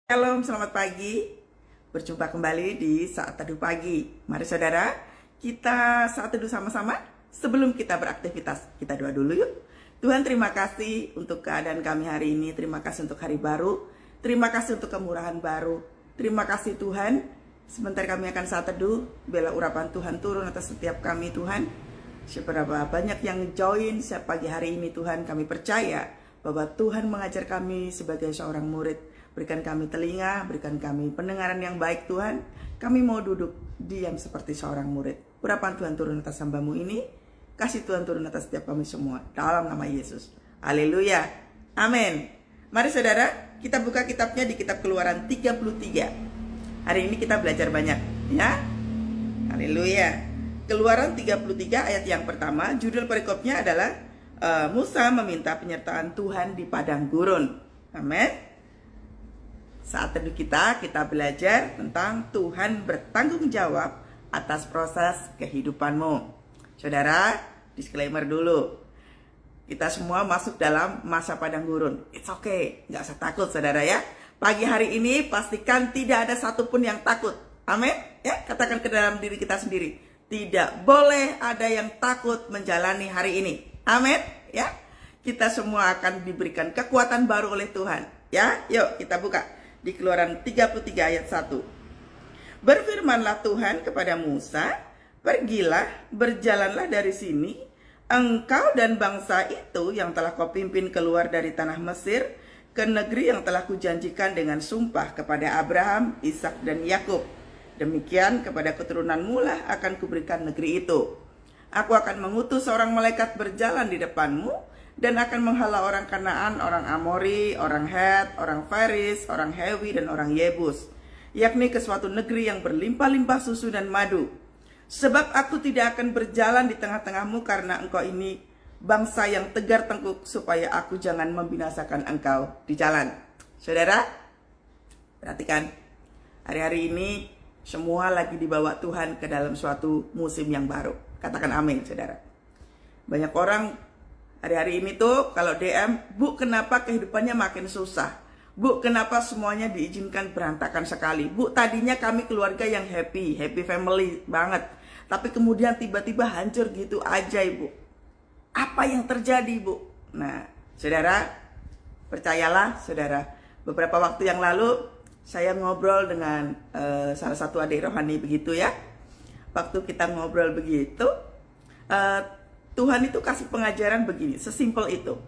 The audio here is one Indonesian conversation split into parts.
Shalom, selamat pagi. Berjumpa kembali di Saat Teduh Pagi. Mari saudara, kita saat teduh sama-sama. Sebelum kita beraktivitas, kita doa dulu yuk. Tuhan, terima kasih untuk keadaan kami hari ini. Terima kasih untuk hari baru. Terima kasih untuk kemurahan baru. Terima kasih Tuhan. Sebentar kami akan saat teduh. Biarlah urapan Tuhan turun atas setiap kami Tuhan. Seberapa banyak yang join pagi hari ini Tuhan, kami percaya bahwa Tuhan mengajar kami sebagai seorang murid. Berikan kami telinga, berikan kami pendengaran yang baik Tuhan. Kami mau duduk diam seperti seorang murid. Urapan Tuhan turun atas hamba-Mu ini. Kasih Tuhan turun atas setiap kami semua. Dalam nama Yesus. Haleluya. Amin. Mari saudara, kita buka kitabnya di kitab Keluaran 33. Hari ini kita belajar banyak, ya. Haleluya. Keluaran 33 ayat yang pertama, judul perikopnya adalah Musa meminta penyertaan Tuhan di padang gurun. Amin. Saat teduh kita belajar tentang Tuhan bertanggung jawab atas proses kehidupanmu. Saudara, disclaimer dulu. Kita semua masuk dalam masa padang gurun. It's okay, nggak usah takut saudara ya. Pagi hari ini pastikan tidak ada satupun yang takut. Amin. Ya, katakan ke dalam diri kita sendiri. Tidak boleh ada yang takut menjalani hari ini. Amin. Ya, kita semua akan diberikan kekuatan baru oleh Tuhan. Ya, yuk kita buka. Di Keluaran 33 ayat 1. Berfirmanlah Tuhan kepada Musa, pergilah, berjalanlah dari sini, engkau dan bangsa itu yang telah kau pimpin keluar dari tanah Mesir, ke negeri yang telah kujanjikan dengan sumpah kepada Abraham, Ishak dan Yakub. Demikian kepada keturunanmu lah akan kuberikan negeri itu. Aku akan mengutus seorang malaikat berjalan di depanmu, dan akan menghala orang Kanaan, orang Amori, orang Het, orang Faris, orang Hewi, dan orang Yebus, yakni ke suatu negeri yang berlimpah-limpah susu dan madu. Sebab aku tidak akan berjalan di tengah-tengahmu karena engkau ini bangsa yang tegar tengkuk, supaya aku jangan membinasakan engkau di jalan. Saudara, perhatikan, hari-hari ini semua lagi dibawa Tuhan ke dalam suatu musim yang baru. Katakan amin, saudara. Banyak orang hari-hari ini tuh kalau DM, Bu kenapa kehidupannya makin susah? Bu kenapa semuanya diizinkan berantakan sekali? Bu tadinya kami keluarga yang happy family banget. Tapi kemudian tiba-tiba hancur gitu aja Ibu. Apa yang terjadi Bu? Nah saudara, percayalah saudara. Beberapa waktu yang lalu saya ngobrol dengan salah satu adik rohani begitu ya. Waktu kita ngobrol begitu, Tuhan itu kasih pengajaran begini, sesimpel itu.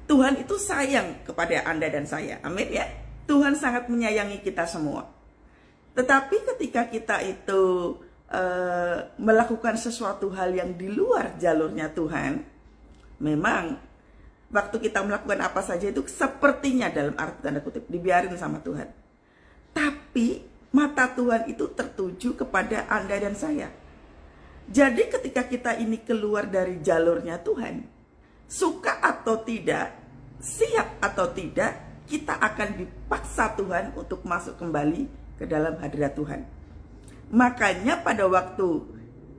Tuhan itu sayang kepada Anda dan saya, amin ya. Tuhan sangat menyayangi kita semua. Tetapi ketika kita itu melakukan sesuatu hal yang di luar jalurnya Tuhan, memang waktu kita melakukan apa saja itu sepertinya dalam arti tanda kutip dibiarin sama Tuhan. Tapi mata Tuhan itu tertuju kepada Anda dan saya. Jadi ketika kita ini keluar dari jalurnya Tuhan, suka atau tidak, siap atau tidak, kita akan dipaksa Tuhan untuk masuk kembali ke dalam hadirat Tuhan. Makanya pada waktu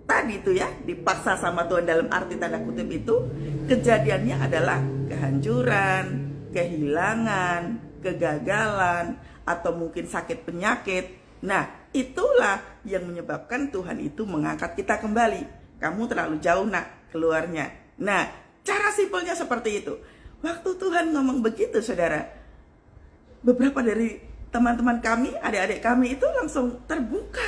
tadi itu ya, dipaksa sama Tuhan dalam arti tanda kutip itu, kejadiannya adalah kehancuran, kehilangan, kegagalan, atau mungkin sakit penyakit. Nah, itulah yang menyebabkan Tuhan itu mengangkat kita kembali. Kamu terlalu jauh nak keluarnya. Nah, cara simpelnya seperti itu. Waktu Tuhan ngomong begitu saudara, beberapa dari teman-teman kami, adik-adik kami itu langsung terbuka.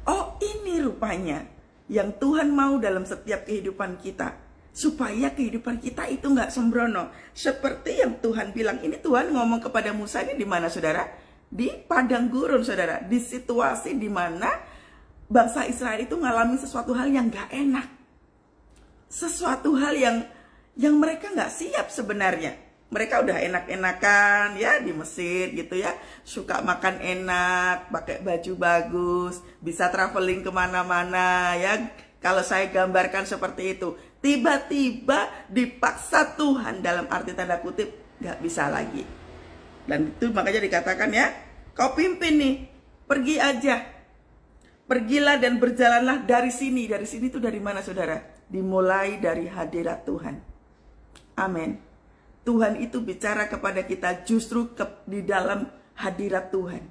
Oh ini rupanya yang Tuhan mau dalam setiap kehidupan kita. Supaya kehidupan kita itu gak sembrono. Seperti yang Tuhan bilang, ini Tuhan ngomong kepada Musa ini di mana saudara? Di padang gurun saudara, di situasi di mana bangsa Israel itu ngalamin sesuatu hal yang gak enak, sesuatu hal yang mereka gak siap sebenarnya. Mereka udah enak-enakan ya di Mesir gitu ya, suka makan enak, pakai baju bagus, bisa traveling kemana-mana ya. Kalau saya gambarkan seperti itu, tiba-tiba dipaksa Tuhan dalam arti tanda kutip gak bisa lagi. Dan itu makanya dikatakan ya, kau pimpin nih, pergi aja. Pergilah dan berjalanlah dari sini. Dari sini itu dari mana saudara? Dimulai dari hadirat Tuhan. Amin. Tuhan itu bicara kepada kita justru di dalam hadirat Tuhan.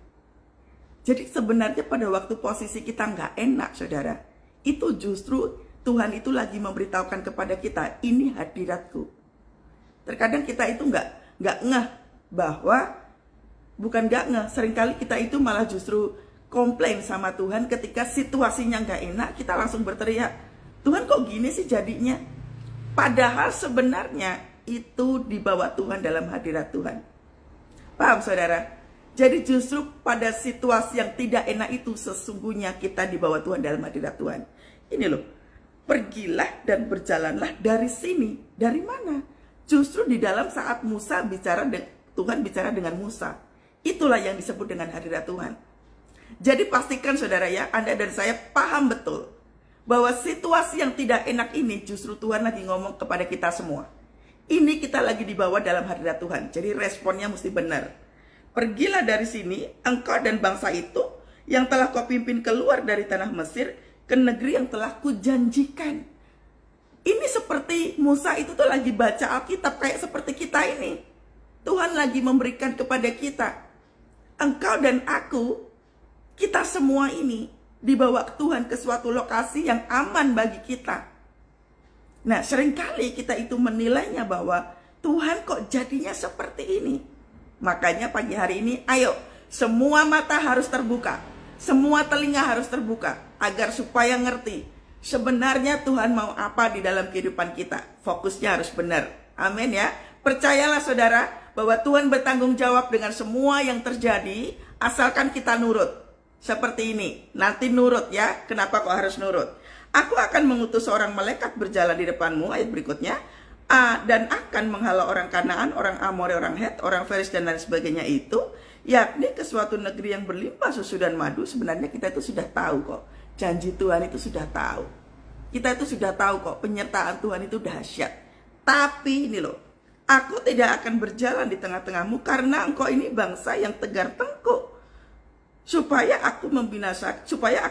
Jadi sebenarnya pada waktu posisi kita nggak enak, saudara, itu justru Tuhan itu lagi memberitahukan kepada kita, ini hadiratku. Terkadang kita itu nggak ngeh bahwa, bukan nggak ngeh, seringkali kita itu malah justru komplain sama Tuhan ketika situasinya nggak enak, kita langsung berteriak, Tuhan kok gini sih jadinya? Padahal sebenarnya itu dibawa Tuhan dalam hadirat Tuhan. Paham saudara? Jadi justru pada situasi yang tidak enak itu sesungguhnya kita dibawa Tuhan dalam hadirat Tuhan. Ini loh, pergilah dan berjalanlah dari sini. Dari mana? Justru di dalam saat Musa Tuhan bicara dengan Musa. Itulah yang disebut dengan hadirat Tuhan. Jadi pastikan saudara ya, Anda dan saya paham betul bahwa situasi yang tidak enak ini justru Tuhan lagi ngomong kepada kita semua. Ini kita lagi dibawa dalam hadirat Tuhan. Jadi responnya mesti benar. Pergilah dari sini, engkau dan bangsa itu yang telah kau pimpin keluar dari tanah Mesir ke negeri yang telah kujanjikan. Ini seperti Musa itu tuh lagi baca Alkitab kayak seperti kita ini. Tuhan lagi memberikan kepada kita, engkau dan aku, kita semua ini dibawa Tuhan ke suatu lokasi yang aman bagi kita. Nah, seringkali kita itu menilainya bahwa Tuhan kok jadinya seperti ini. Makanya pagi hari ini, ayo, semua mata harus terbuka, semua telinga harus terbuka, agar supaya ngerti sebenarnya Tuhan mau apa di dalam kehidupan kita. Fokusnya harus benar. Amin ya. Percayalah saudara, bahwa Tuhan bertanggung jawab dengan semua yang terjadi, asalkan kita nurut. Seperti ini, nanti nurut ya. Kenapa kok harus nurut? Aku akan mengutus seorang malaikat berjalan di depanmu, ayat berikutnya, dan akan menghalau orang Kanaan, orang Amori, orang Het, orang Feris dan lain sebagainya itu, yakni ke suatu negeri yang berlimpah susu dan madu. Sebenarnya kita itu sudah tahu kok, janji Tuhan itu sudah tahu. Kita itu sudah tahu kok, penyertaan Tuhan itu dahsyat. Tapi ini loh, aku tidak akan berjalan di tengah-tengahmu karena engkau ini bangsa yang tegar tengkuk. Supaya aku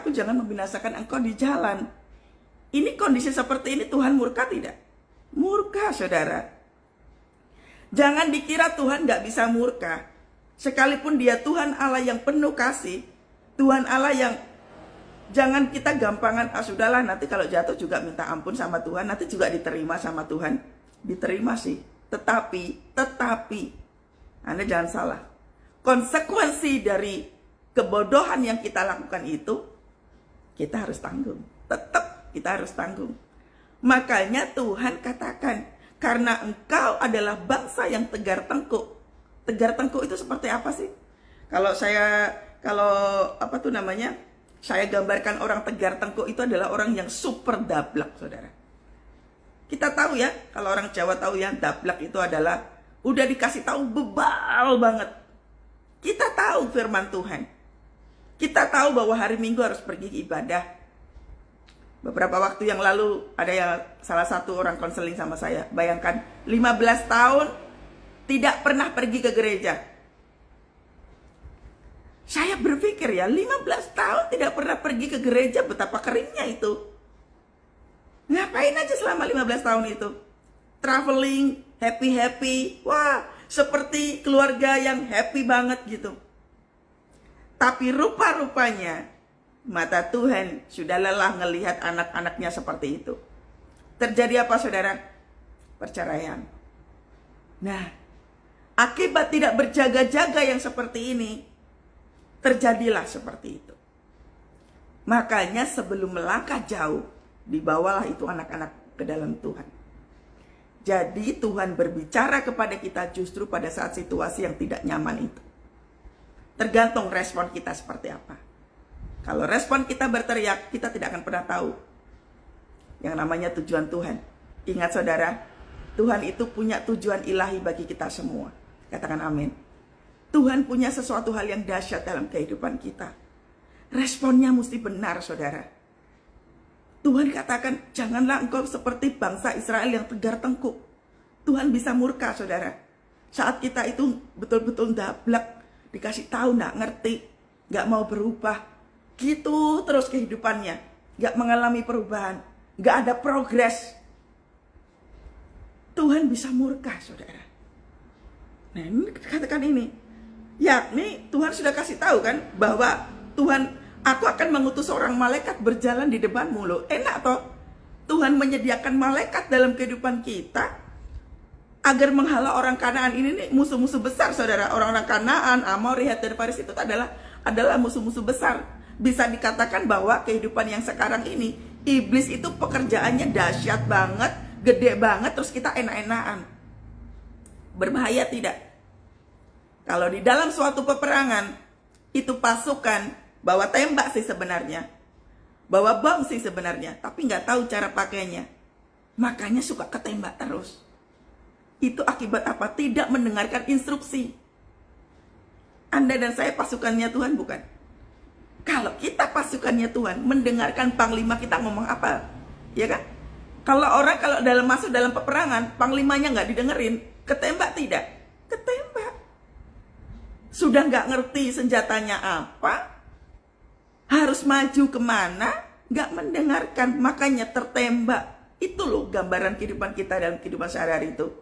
jangan membinasakan engkau di jalan. Ini kondisi seperti ini Tuhan murka tidak? Murka saudara. Jangan dikira Tuhan gak bisa murka. Sekalipun dia Tuhan Allah yang penuh kasih, Tuhan Allah yang jangan kita gampangan, sudahlah nanti kalau jatuh juga minta ampun sama Tuhan, nanti juga diterima sama Tuhan. Diterima sih, tetapi Anda jangan salah. Konsekuensi dari kebodohan yang kita lakukan itu, kita harus tanggung. Tetap kita harus tanggung. Makanya Tuhan katakan, karena engkau adalah bangsa yang tegar tengkuk. Tegar tengkuk itu seperti apa sih? Saya gambarkan orang tegar tengkuk itu adalah orang yang super dablak, saudara. Kita tahu ya, kalau orang Jawa tahu ya, dablak itu adalah udah dikasih tahu bebal banget. Kita tahu firman Tuhan. Kita tahu bahwa hari Minggu harus pergi ibadah. Beberapa waktu yang lalu ada salah satu orang konseling sama saya. Bayangkan 15 tahun tidak pernah pergi ke gereja. Saya berpikir ya, 15 tahun tidak pernah pergi ke gereja, betapa keringnya itu. Ngapain aja selama 15 tahun itu? Traveling, happy. Wah, seperti keluarga yang happy banget gitu. Tapi rupa-rupanya mata Tuhan sudah lelah ngelihat anak-anaknya seperti itu. Terjadi apa saudara? Perceraian. Nah, akibat tidak berjaga-jaga yang seperti ini, terjadilah seperti itu. Makanya sebelum melangkah jauh, dibawalah itu anak-anak ke dalam Tuhan. Jadi Tuhan berbicara kepada kita justru pada saat situasi yang tidak nyaman itu. Tergantung respon kita seperti apa. Kalau respon kita berteriak, kita tidak akan pernah tahu yang namanya tujuan Tuhan. Ingat saudara, Tuhan itu punya tujuan ilahi bagi kita semua. Katakan amin. Tuhan punya sesuatu hal yang dahsyat dalam kehidupan kita. Responnya mesti benar saudara. Tuhan katakan, janganlah engkau seperti bangsa Israel yang tegar tengkuk. Tuhan bisa murka saudara. Saat kita itu betul-betul dablak, dikasih tahu nggak ngerti, nggak mau berubah, gitu terus kehidupannya, nggak mengalami perubahan, nggak ada progres. Tuhan bisa murka saudara. Nah, ini katakan ini. Yakni Tuhan sudah kasih tahu kan bahwa Tuhan, aku akan mengutus seorang malaikat berjalan di depanmu loh. Enak toh? Tuhan menyediakan malaikat dalam kehidupan kita agar menghalau orang Kanaan. Ini nih musuh-musuh besar, saudara. Orang-orang Kanaan, Amori, Het, dan Faris itu adalah musuh-musuh besar. Bisa dikatakan bahwa kehidupan yang sekarang ini, iblis itu pekerjaannya dahsyat banget, gede banget, terus kita enak-enakan. Berbahaya tidak? Kalau di dalam suatu peperangan, itu pasukan bawa tembak sih sebenarnya, bawa bom sih sebenarnya, tapi nggak tahu cara pakainya. Makanya suka ketembak terus. Itu akibat apa? Tidak mendengarkan instruksi. Anda dan saya pasukannya Tuhan, bukan? Kalau kita pasukannya Tuhan, mendengarkan panglima kita ngomong apa, ya kan? Kalau masuk dalam peperangan, panglimanya nggak didengerin, ketembak tidak? Ketembak. Sudah nggak ngerti senjatanya apa, harus maju kemana, nggak mendengarkan, makanya tertembak. Itu loh gambaran kehidupan kita dalam kehidupan sehari-hari itu.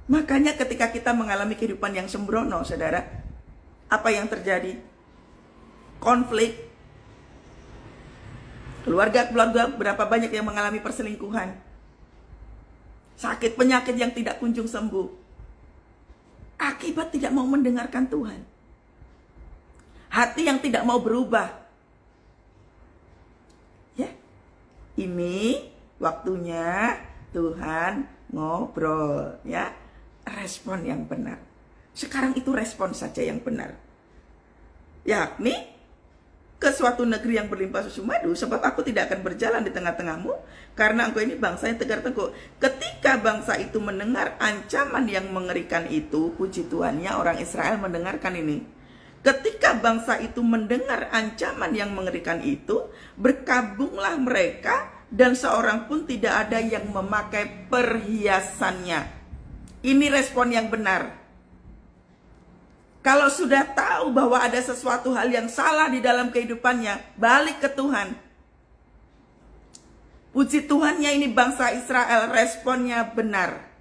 Makanya ketika kita mengalami kehidupan yang sembrono, saudara, apa yang terjadi? Konflik. Keluarga berapa banyak yang mengalami perselingkuhan, sakit penyakit yang tidak kunjung sembuh, akibat tidak mau mendengarkan Tuhan. Hati yang tidak mau berubah. Ya, ini waktunya Tuhan ngobrol, ya. Respon yang benar. Sekarang itu respon saja yang benar. Yakni ke suatu negeri yang berlimpah susu madu, sebab aku tidak akan berjalan di tengah-tengahmu, karena engkau ini bangsa yang tegar tengkuk. Ketika bangsa itu mendengar ancaman yang mengerikan itu, puji Tuhannya orang Israel mendengarkan ini. Ketika bangsa itu mendengar ancaman yang mengerikan itu, berkabunglah mereka, dan seorang pun tidak ada yang memakai perhiasannya. Ini respon yang benar. Kalau sudah tahu bahwa ada sesuatu hal yang salah di dalam kehidupannya, balik ke Tuhan. Puji Tuhannya ini bangsa Israel responnya benar.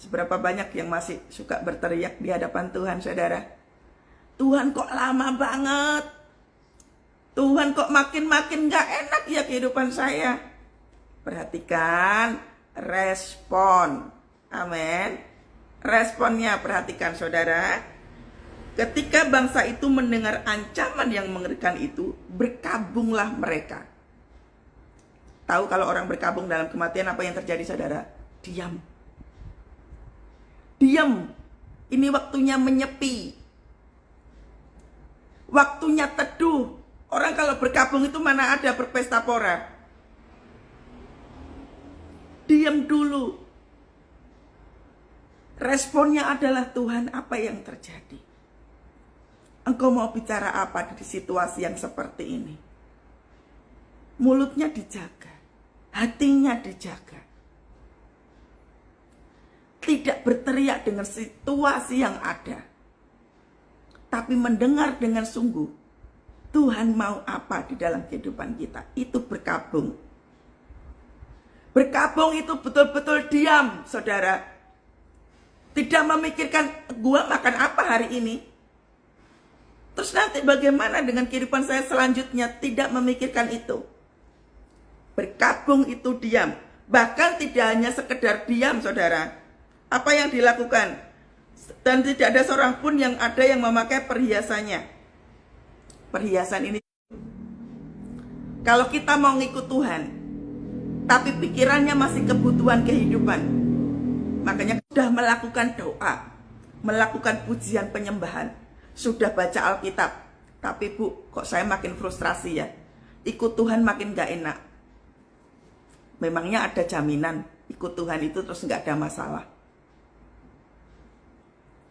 Seberapa banyak yang masih suka berteriak di hadapan Tuhan, saudara? Tuhan kok lama banget? Tuhan kok makin gak enak ya kehidupan saya? Perhatikan respon. Amin. Responnya perhatikan, saudara. Ketika bangsa itu mendengar ancaman yang mengerikan itu, berkabunglah mereka. Tahu kalau orang berkabung dalam kematian apa yang terjadi, saudara? Diam. Diam. Ini waktunya menyepi. Waktunya teduh. Orang kalau berkabung itu mana ada berpesta pora. Diam dulu. Responnya adalah, Tuhan, apa yang terjadi? Engkau mau bicara apa di situasi yang seperti ini? Mulutnya dijaga, hatinya dijaga. Tidak berteriak dengan situasi yang ada, tapi mendengar dengan sungguh. Tuhan mau apa di dalam kehidupan kita? Itu berkabung. Berkabung itu betul-betul diam, saudara. Tidak memikirkan, gua makan apa hari ini? Terus nanti bagaimana dengan kehidupan saya selanjutnya? Tidak memikirkan itu. Berkabung itu diam. Bahkan tidak hanya sekedar diam, saudara. Apa yang dilakukan? Dan tidak ada seorang pun yang ada yang memakai perhiasannya. Perhiasan ini, kalau kita mau ngikut Tuhan, tapi pikirannya masih kebutuhan kehidupan, makanya sudah melakukan doa, melakukan pujian penyembahan, sudah baca Alkitab, tapi Bu, kok saya makin frustrasi ya, ikut Tuhan makin gak enak. Memangnya ada jaminan ikut Tuhan itu terus gak ada masalah?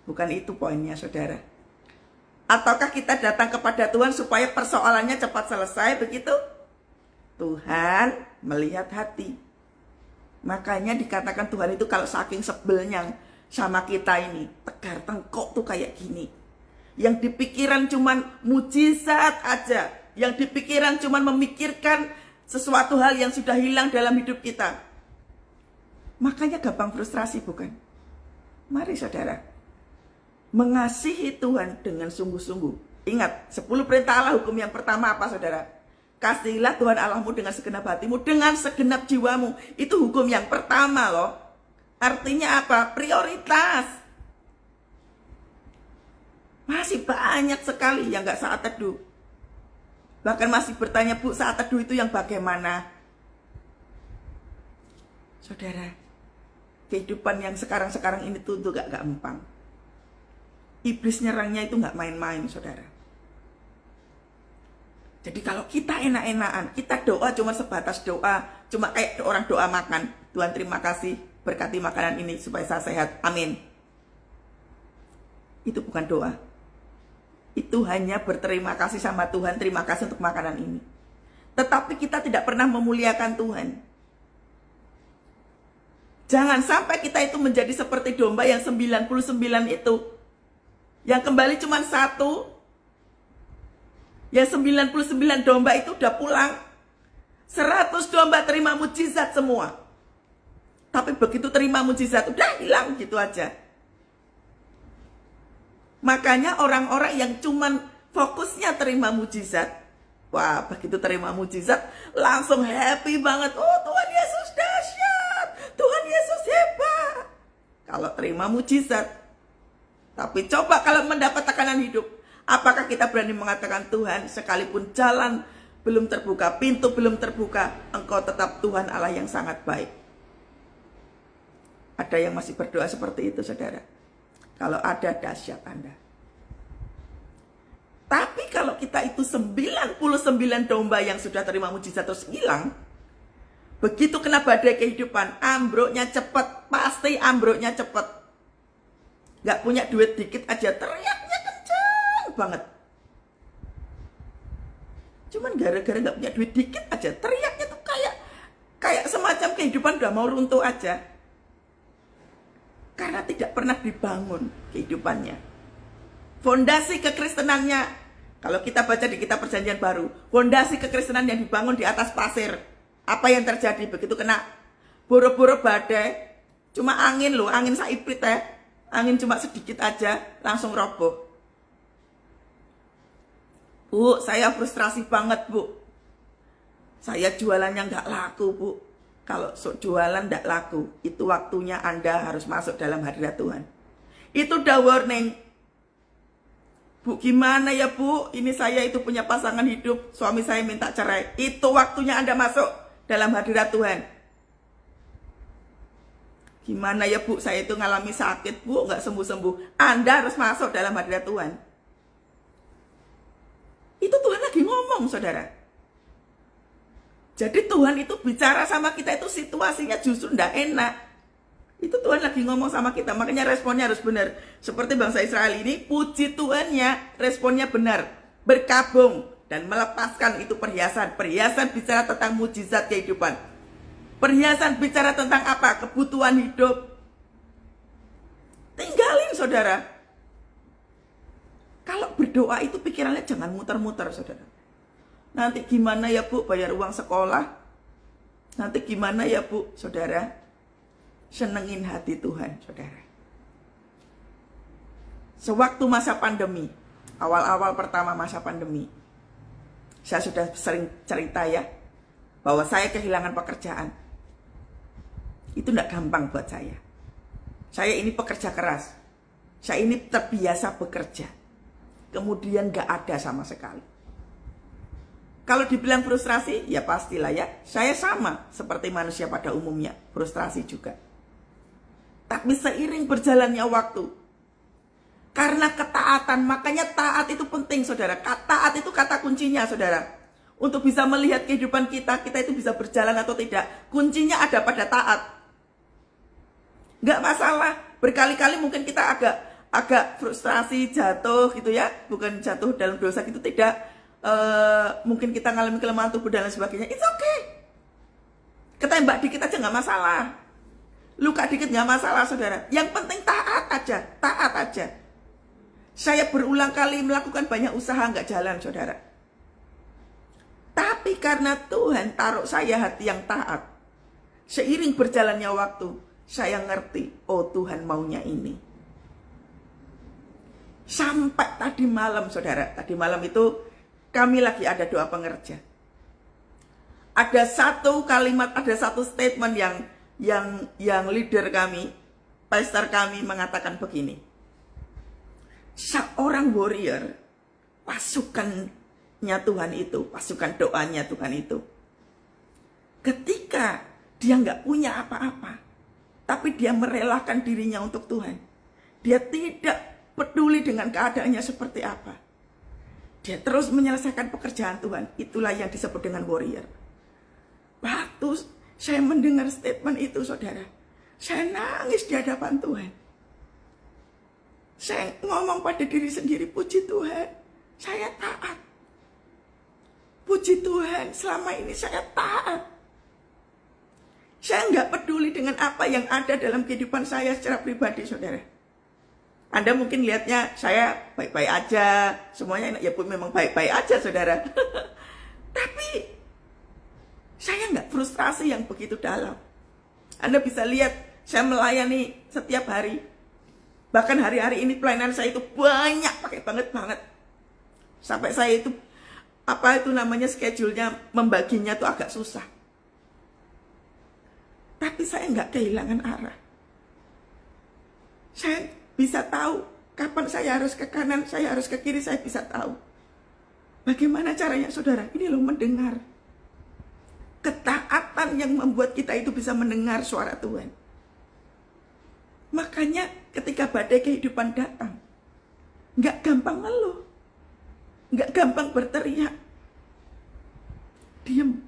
Bukan itu poinnya, saudara. Ataukah kita datang kepada Tuhan supaya persoalannya cepat selesai begitu? Tuhan melihat hati. Makanya dikatakan Tuhan itu kalau saking sebelnya sama kita ini, tegar tengkok tuh kayak gini. Yang dipikiran cuman mujizat aja. Yang dipikiran cuman memikirkan sesuatu hal yang sudah hilang dalam hidup kita. Makanya gampang frustrasi, bukan? Mari saudara, mengasihi Tuhan dengan sungguh-sungguh. Ingat, 10 perintah Allah, hukum yang pertama apa saudara? Kasihilah Tuhan Allahmu dengan segenap hatimu, dengan segenap jiwamu. Itu hukum yang pertama loh. Artinya apa? Prioritas. Masih banyak sekali yang gak saat teduh. Bahkan masih bertanya, Bu, saat teduh itu yang bagaimana? Saudara, kehidupan yang sekarang-sekarang ini tuh gak gampang. Iblis nyerangnya itu gak main-main, saudara. Jadi kalau kita enak-enakan, kita doa cuma sebatas doa, cuma kayak orang doa makan. Tuhan terima kasih, berkati makanan ini supaya saya sehat, amin. Itu bukan doa. Itu hanya berterima kasih sama Tuhan, terima kasih untuk makanan ini. Tetapi kita tidak pernah memuliakan Tuhan. Jangan sampai kita itu menjadi seperti domba yang 99 itu. Yang kembali cuma 1. Yang 99 domba itu udah pulang. 100 domba terima mujizat semua. Tapi begitu terima mujizat, udah hilang gitu aja. Makanya orang-orang yang cuman fokusnya terima mujizat, wah begitu terima mujizat, langsung happy banget. Oh Tuhan Yesus dahsyat, Tuhan Yesus hebat. Kalau terima mujizat. Tapi coba kalau mendapat tekanan hidup, apakah kita berani mengatakan Tuhan, sekalipun jalan belum terbuka, pintu belum terbuka, Engkau tetap Tuhan Allah yang sangat baik. Ada yang masih berdoa seperti itu, saudara? Kalau ada, dahsyat Anda. Tapi kalau kita itu 99 domba yang sudah terima mujizat terus hilang, begitu kena badai kehidupan, ambruknya cepat, pasti ambruknya cepat. Gak punya duit dikit aja, teriaknya kencang banget. Cuman gara-gara gak punya duit dikit aja, teriaknya tuh kayak semacam kehidupan udah mau runtuh aja. Karena tidak pernah dibangun kehidupannya. Fondasi kekristenannya, kalau kita baca di kitab Perjanjian Baru, fondasi kekristenan yang dibangun di atas pasir. Apa yang terjadi begitu kena boro-boro badai, cuma angin loh, angin saiprit ya. Angin cuma sedikit aja, langsung roboh. Bu, saya frustrasi banget, Bu. Saya jualannya nggak laku, Bu. Kalau jualan nggak laku, itu waktunya Anda harus masuk dalam hadirat Tuhan. Itu udah warning. Bu, gimana ya, Bu? Ini saya itu punya pasangan hidup, suami saya minta cerai. Itu waktunya Anda masuk dalam hadirat Tuhan. Gimana ya, Bu? Saya itu ngalami sakit, Bu, nggak sembuh-sembuh. Anda harus masuk dalam hadirat Tuhan. Itu Tuhan lagi ngomong, saudara. Jadi Tuhan itu bicara sama kita itu situasinya justru ndak enak. Itu Tuhan lagi ngomong sama kita, makanya responnya harus benar. Seperti bangsa Israel ini, puji Tuhannya, responnya benar. Berkabung dan melepaskan itu perhiasan. Perhiasan bicara tentang mujizat kehidupan. Perhiasan bicara tentang apa? Kebutuhan hidup. Tinggalin, saudara. Kalau berdoa itu pikirannya jangan muter-muter, saudara. Nanti gimana ya, Bu, bayar uang sekolah? Nanti gimana ya, Bu, saudara? Senengin hati Tuhan, saudara. Sewaktu masa pandemi, awal-awal pertama masa pandemi, saya sudah sering cerita ya, bahwa saya kehilangan pekerjaan. Itu tidak gampang buat saya. Saya ini pekerja keras. Saya ini terbiasa bekerja. Kemudian gak ada sama sekali. Kalau dibilang frustrasi, ya pastilah ya. Saya sama seperti manusia pada umumnya. Frustrasi juga. Tapi seiring berjalannya waktu, karena ketaatan, makanya taat itu penting, saudara. Taat itu kata kuncinya, saudara. Untuk bisa melihat kehidupan kita itu bisa berjalan atau tidak. Kuncinya ada pada taat. Gak masalah, berkali-kali mungkin kita agak frustrasi, jatuh gitu ya. Bukan jatuh dalam dosa gitu, tidak. Mungkin kita ngalami kelemahan tubuh dan lain sebagainya. It's okay. Ketembak dikit aja gak masalah. Luka dikit gak masalah, saudara. Yang penting taat aja, taat aja. Saya berulang kali melakukan banyak usaha gak jalan, saudara. Tapi karena Tuhan taruh saya hati yang taat, seiring berjalannya waktu, saya ngerti, oh Tuhan maunya ini. Sampai tadi malam, saudara, tadi malam itu kami lagi ada doa pengerja. Ada satu kalimat, ada satu statement yang leader kami, pastor kami mengatakan begini. Seorang warrior, pasukannya Tuhan itu, pasukan doanya Tuhan itu, ketika dia nggak punya apa-apa, tapi dia merelakan dirinya untuk Tuhan. Dia tidak peduli dengan keadaannya seperti apa. Dia terus menyelesaikan pekerjaan Tuhan. Itulah yang disebut dengan warrior. Waktu saya mendengar statement itu, saudara, saya nangis di hadapan Tuhan. Saya ngomong pada diri sendiri, puji Tuhan, saya taat. Puji Tuhan, selama ini saya taat. Saya nggak peduli dengan apa yang ada dalam kehidupan saya secara pribadi, saudara. Anda mungkin lihatnya saya baik-baik aja, semuanya enak, ya pun memang baik-baik aja, saudara. Tapi saya nggak frustrasi yang begitu dalam. Anda bisa lihat saya melayani setiap hari. Bahkan hari-hari ini pelayanan saya itu banyak, pakai banget. Sampai saya itu, schedule-nya, membaginya tuh agak susah. Tapi saya nggak kehilangan arah. Saya bisa tahu kapan saya harus ke kanan, saya harus ke kiri, saya bisa tahu. Bagaimana caranya, saudara? Ini loh, mendengar. Ketaatan yang membuat kita itu bisa mendengar suara Tuhan. Makanya ketika badai kehidupan datang, nggak gampang ngeluh, nggak gampang berteriak. Diam.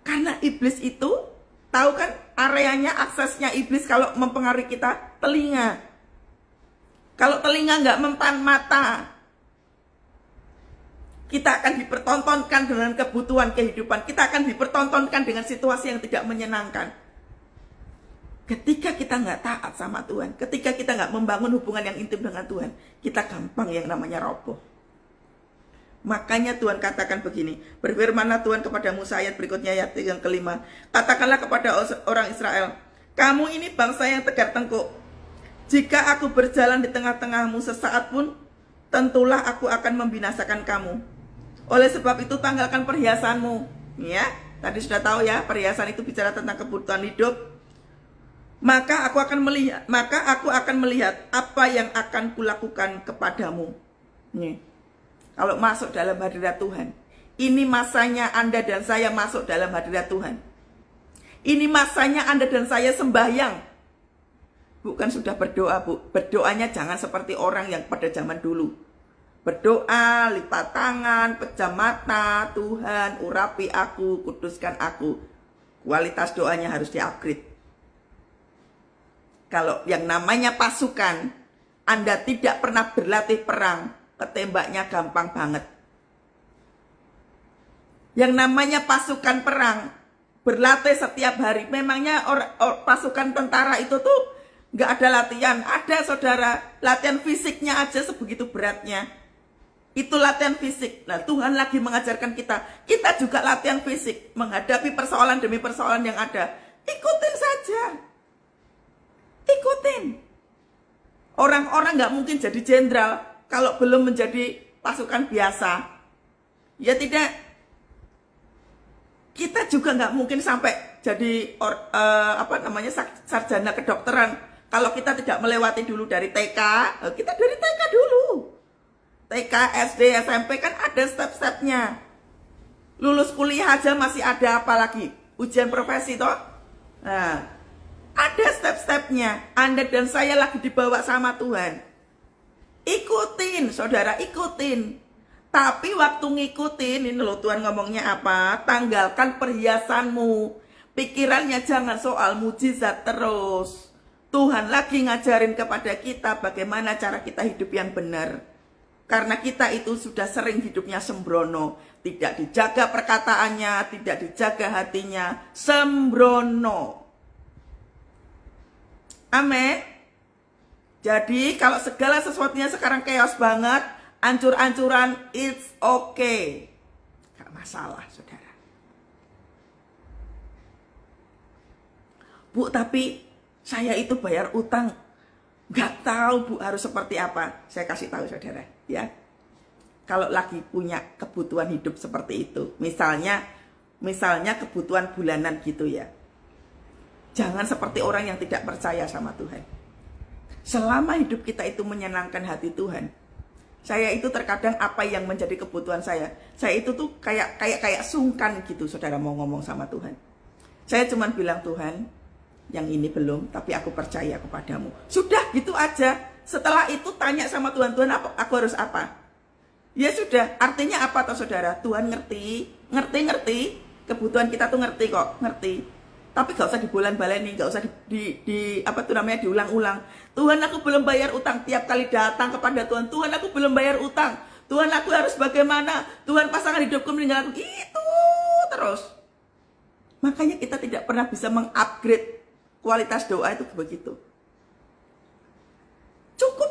Karena iblis itu, tahu kan areanya, aksesnya iblis kalau mempengaruhi kita, telinga. Kalau telinga nggak mempan mata, kita akan dipertontonkan dengan kebutuhan kehidupan. Kita akan dipertontonkan dengan situasi yang tidak menyenangkan. Ketika kita nggak taat sama Tuhan, ketika kita nggak membangun hubungan yang intim dengan Tuhan, kita gampang yang namanya roboh. Makanya Tuhan katakan begini, berfirmanlah Tuhan kepada Musa, ayat berikutnya, ayat yang kelima. Katakanlah kepada orang Israel, kamu ini bangsa yang tegar tengkuk. Jika aku berjalan di tengah-tengahmu sesaat pun, tentulah aku akan membinasakan kamu. Oleh sebab itu tanggalkan perhiasanmu. Ya, tadi sudah tahu ya, perhiasan itu bicara tentang kebutuhan hidup. Maka aku akan melihat apa yang akan kulakukan kepadamu. Nih. Kalau masuk dalam hadirat Tuhan, ini masanya Anda dan saya masuk dalam hadirat Tuhan. Ini masanya Anda dan saya sembahyang. Bukan sudah berdoa, Bu. Berdoanya jangan seperti orang yang pada zaman dulu. Berdoa, lipat tangan, pejam mata, Tuhan urapi aku, kuduskan aku. Kualitas doanya harus di-upgrade. Kalau yang namanya pasukan, Anda tidak pernah berlatih perang, ketembaknya gampang banget. Yang namanya pasukan perang, berlatih setiap hari. Memangnya pasukan tentara itu tuh nggak ada latihan. Ada, saudara, latihan fisiknya aja sebegitu beratnya. Itu latihan fisik. Nah, Tuhan lagi mengajarkan kita juga latihan fisik, menghadapi persoalan demi persoalan yang ada. Ikutin saja. Ikutin. Orang-orang nggak mungkin jadi jenderal kalau belum menjadi pasukan biasa. Ya tidak. Kita juga nggak mungkin sampai jadi sarjana kedokteran kalau kita tidak melewati dulu dari TK. Kita dari TK dulu. TK, SD, SMP kan ada step-stepnya. Lulus kuliah aja masih ada apa lagi? Ujian profesi toh. Nah, ada step-stepnya. Anda dan saya lagi dibawa sama Tuhan. Ikutin, saudara, ikutin. Tapi waktu ngikutin, ini loh Tuhan ngomongnya apa? Tanggalkan perhiasanmu. Pikirannya jangan soal mujizat terus. Tuhan lagi ngajarin kepada kita bagaimana cara kita hidup yang benar. Karena kita itu sudah sering hidupnya sembrono. Tidak dijaga perkataannya, tidak dijaga hatinya. Sembrono. Amin. Jadi kalau segala sesuatunya sekarang chaos banget, ancur-ancuran, it's okay. Gak masalah, saudara. Bu, tapi saya itu bayar utang, nggak tahu Bu harus seperti apa. Saya kasih tahu saudara, ya. Kalau lagi punya kebutuhan hidup seperti itu, misalnya kebutuhan bulanan gitu ya, jangan seperti orang yang tidak percaya sama Tuhan. Selama hidup kita itu menyenangkan hati Tuhan, saya itu terkadang apa yang menjadi kebutuhan saya itu tuh kayak sungkan gitu, saudara, mau ngomong sama Tuhan. Saya cuma bilang, Tuhan, yang ini belum, tapi aku percaya kepadamu. Sudah, gitu aja. Setelah itu tanya sama Tuhan, Tuhan, aku harus apa? Ya sudah, artinya apa toh saudara? Tuhan ngerti. Kebutuhan kita tuh ngerti kok, ngerti. Tapi gak usah dibulan-baleni, gak usah diulang-ulang. Tuhan, aku belum bayar utang. Tiap kali datang kepada Tuhan, Tuhan, aku belum bayar utang. Tuhan, aku harus bagaimana? Tuhan, pasangan hidupku meninggal aku. Itu terus. Makanya kita tidak pernah bisa mengupgrade kualitas doa itu begitu. Cukup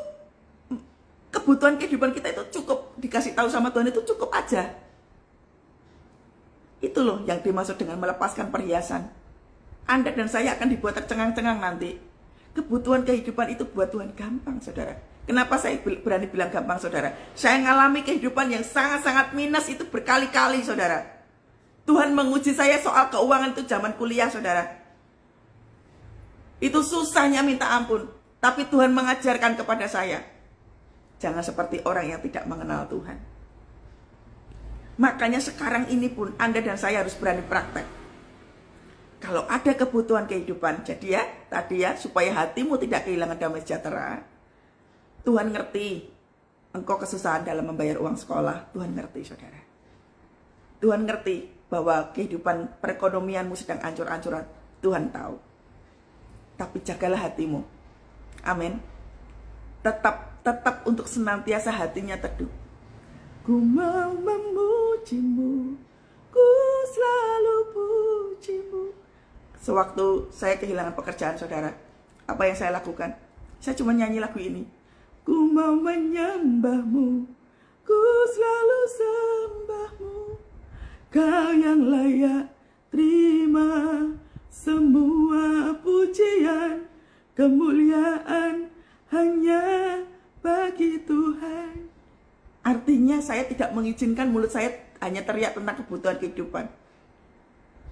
kebutuhan kehidupan kita itu cukup dikasih tahu sama Tuhan, itu cukup aja. Itu loh yang dimaksud dengan melepaskan perhiasan. Anda dan saya akan dibuat tercengang-cengang nanti. Kebutuhan kehidupan itu buat Tuhan gampang, saudara. Kenapa saya berani bilang gampang, saudara? Saya ngalami kehidupan yang sangat-sangat minus itu berkali-kali, saudara. Tuhan menguji saya soal keuangan itu zaman kuliah, saudara. Itu susahnya minta ampun. Tapi Tuhan mengajarkan kepada saya, jangan seperti orang yang tidak mengenal Tuhan. Makanya sekarang ini pun Anda dan saya harus berani praktek. Kalau ada kebutuhan kehidupan, jadi ya, tadi ya, supaya hatimu tidak kehilangan damai sejahtera. Tuhan ngerti engkau kesusahan dalam membayar uang sekolah. Tuhan ngerti, saudara. Tuhan ngerti bahwa kehidupan perekonomianmu sedang ancur-ancuran. Tuhan tahu. Tapi jagalah hatimu. Amin. Tetap untuk senantiasa hatinya teduh. Ku mau memujimu, ku selalu pujimu. Sewaktu saya kehilangan pekerjaan, saudara, apa yang saya lakukan? Saya cuma nyanyi lagu ini. Ku mau menyembahmu, ku selalu sembahmu. Kau yang layak terima semua pujian, kemuliaan hanya bagi Tuhan. Artinya saya tidak mengizinkan mulut saya hanya teriak tentang kebutuhan kehidupan.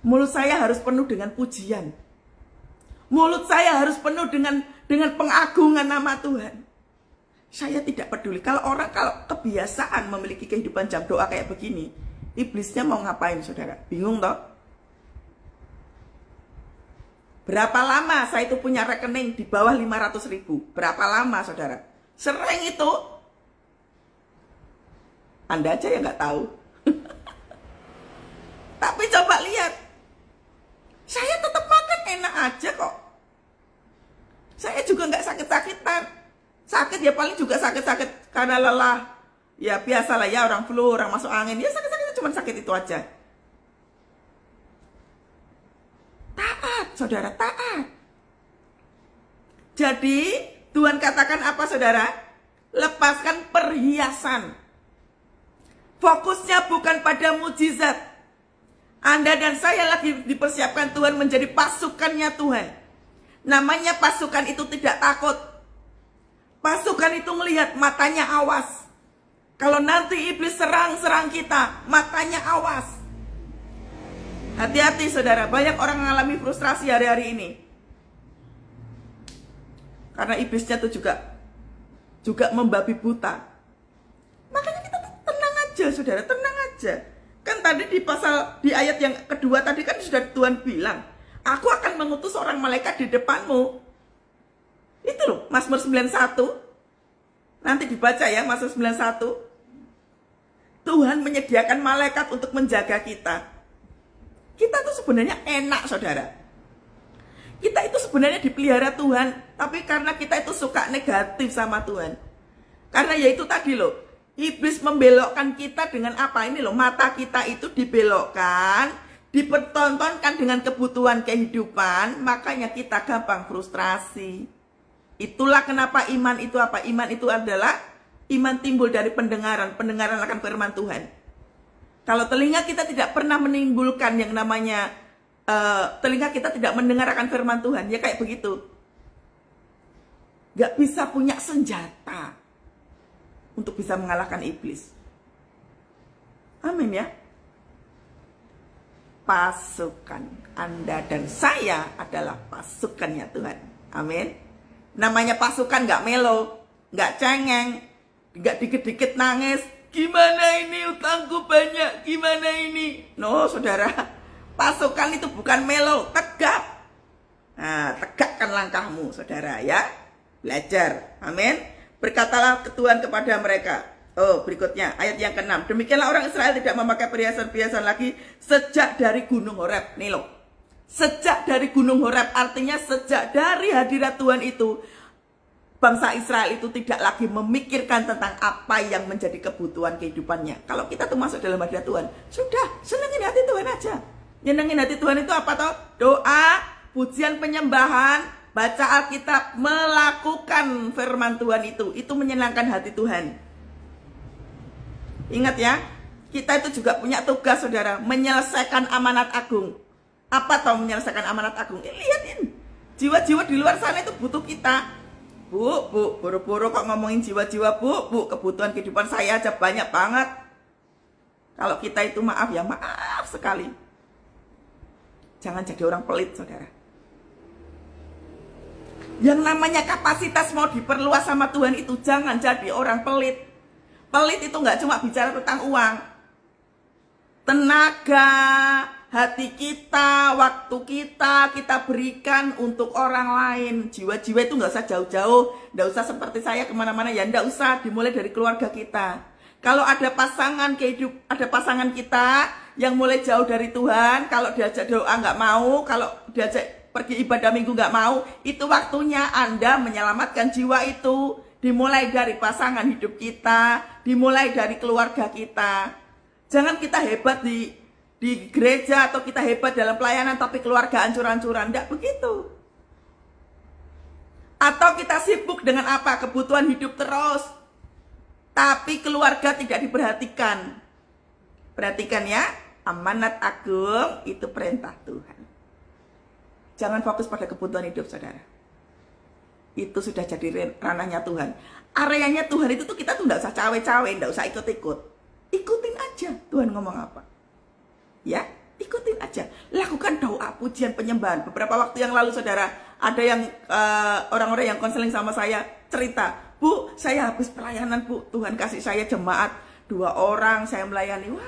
Mulut saya harus penuh dengan pujian. Mulut saya harus penuh dengan pengagungan nama Tuhan. Saya tidak peduli. Kalau kebiasaan memiliki kehidupan jam doa kayak begini, iblisnya mau ngapain, saudara? Bingung toh? Berapa lama saya itu punya rekening di bawah 500.000? Berapa lama, saudara? Sering itu. Anda aja yang nggak tahu. Tapi coba lihat. Saya tetap makan enak aja kok. Saya juga nggak sakit-sakitan. Sakit ya paling juga sakit-sakit karena lelah. Ya biasalah ya, orang flu, orang masuk angin. Ya sakit-sakitnya cuma sakit itu aja. Taat, saudara, taat. Jadi, Tuhan katakan apa, saudara? Lepaskan perhiasan. Fokusnya bukan pada mujizat. Anda dan saya lagi dipersiapkan Tuhan menjadi pasukannya Tuhan. Namanya pasukan itu tidak takut. Pasukan itu melihat, matanya awas. Kalau nanti iblis serang kita, matanya awas. Hati-hati, saudara, banyak orang mengalami frustrasi hari-hari ini. Karena iblisnya itu juga membabi buta. Makanya kita tenang aja, saudara, tenang aja. Kan tadi di ayat yang kedua tadi kan sudah Tuhan bilang, aku akan mengutus seorang malaikat di depanmu. Itu loh, Mazmur 91. Nanti dibaca ya, Mazmur 91. Tuhan menyediakan malaikat untuk menjaga kita. Kita tuh sebenarnya enak, saudara. Kita itu sebenarnya dipelihara Tuhan, tapi karena kita itu suka negatif sama Tuhan. Karena ya itu tadi loh, iblis membelokkan kita dengan apa? Ini loh, mata kita itu dibelokkan, dipertontonkan dengan kebutuhan kehidupan, makanya kita gampang frustrasi. Itulah kenapa iman itu apa? Iman itu adalah iman timbul dari pendengaran akan firman Tuhan. Kalau telinga kita tidak pernah menimbulkan yang namanya telinga kita tidak mendengar akan firman Tuhan, ya kayak begitu. Gak bisa punya senjata untuk bisa mengalahkan iblis. Amin ya. Pasukan Anda dan saya adalah pasukannya Tuhan. Amin. Namanya pasukan gak melo, gak cengeng, gak dikit-dikit nangis. Gimana ini utangku banyak, gimana ini? No saudara, pasukan itu bukan melo, tegap. Nah, tegakkan langkahmu saudara ya. Belajar, amin. Berkatalah Tuhan kepada mereka. Oh, berikutnya ayat yang ke-6. Demikianlah orang Israel tidak memakai perhiasan-perhiasan lagi sejak dari Gunung Horeb. Nih loh, sejak dari Gunung Horeb, artinya sejak dari hadirat Tuhan itu, bangsa Israel itu tidak lagi memikirkan tentang apa yang menjadi kebutuhan kehidupannya. Kalau kita tuh masuk dalam hadirat Tuhan, sudah, senengin hati Tuhan aja. Nyenengin hati Tuhan itu apa toh? Doa, pujian, penyembahan, baca Alkitab, melakukan firman Tuhan itu menyenangkan hati Tuhan. Ingat ya, kita itu juga punya tugas saudara, menyelesaikan amanat agung. Apa toh menyelesaikan amanat agung? Lihatin, jiwa-jiwa di luar sana itu butuh kita. Bu, buru-buru kok ngomongin jiwa-jiwa, bu, kebutuhan kehidupan saya aja banyak banget. Kalau kita itu maaf ya, maaf sekali. Jangan jadi orang pelit saudara. Yang namanya kapasitas mau diperluas sama Tuhan itu jangan jadi orang pelit. Pelit itu nggak cuma bicara tentang uang. Tenaga, hati kita, waktu kita berikan untuk orang lain. Jiwa-jiwa itu nggak usah jauh-jauh, nggak usah seperti saya kemana-mana ya, nggak usah. Dimulai dari keluarga kita. Kalau ada pasangan kita yang mulai jauh dari Tuhan, kalau diajak doa nggak mau, kalau diajak pergi ibadah minggu nggak mau, itu waktunya Anda menyelamatkan jiwa itu. Dimulai dari pasangan hidup kita, dimulai dari keluarga kita. Jangan kita hebat di gereja atau kita hebat dalam pelayanan tapi keluarga hancur-hancuran, enggak begitu. Atau kita sibuk dengan apa? Kebutuhan hidup terus, tapi keluarga tidak diperhatikan. Perhatikan ya, amanat agung itu perintah Tuhan. Jangan fokus pada kebutuhan hidup saudara. Itu sudah jadi ranahnya Tuhan. Areanya Tuhan itu tuh kita tuh enggak usah cawe-cawe, enggak usah ikut-ikut. Ikutin aja Tuhan ngomong apa. Ya, ikutin aja. Lakukan doa, pujian, penyembahan. Beberapa waktu yang lalu saudara, ada yang orang-orang yang konseling sama saya cerita, Bu, saya habis pelayanan Bu, Tuhan kasih saya jemaat 2 orang, saya melayani. Wah,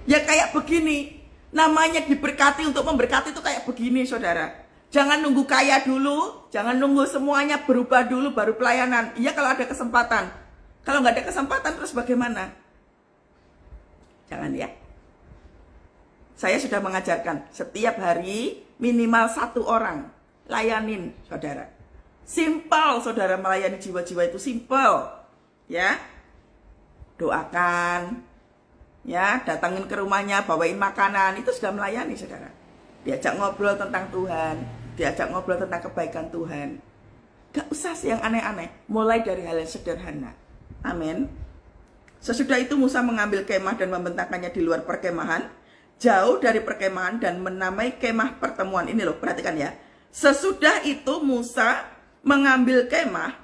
ya kayak begini. Namanya diberkati, untuk memberkati itu kayak begini saudara. Jangan nunggu kaya dulu, jangan nunggu semuanya berubah dulu baru pelayanan. Iya kalau ada kesempatan. Kalau nggak ada kesempatan terus bagaimana? Jangan ya. Saya sudah mengajarkan setiap hari minimal 1 orang layanin saudara. Simple saudara, melayani jiwa-jiwa itu simple. Ya. Doakan. Ya, datangin ke rumahnya, bawain makanan, itu sudah melayani saudara. Diajak ngobrol tentang Tuhan, diajak ngobrol tentang kebaikan Tuhan. Gak usah sih yang aneh-aneh, mulai dari hal yang sederhana. Amin. Sesudah itu Musa mengambil kemah dan membentangkannya di luar perkemahan, jauh dari perkemahan, dan menamai kemah pertemuan. Ini loh, perhatikan ya. Sesudah itu Musa mengambil kemah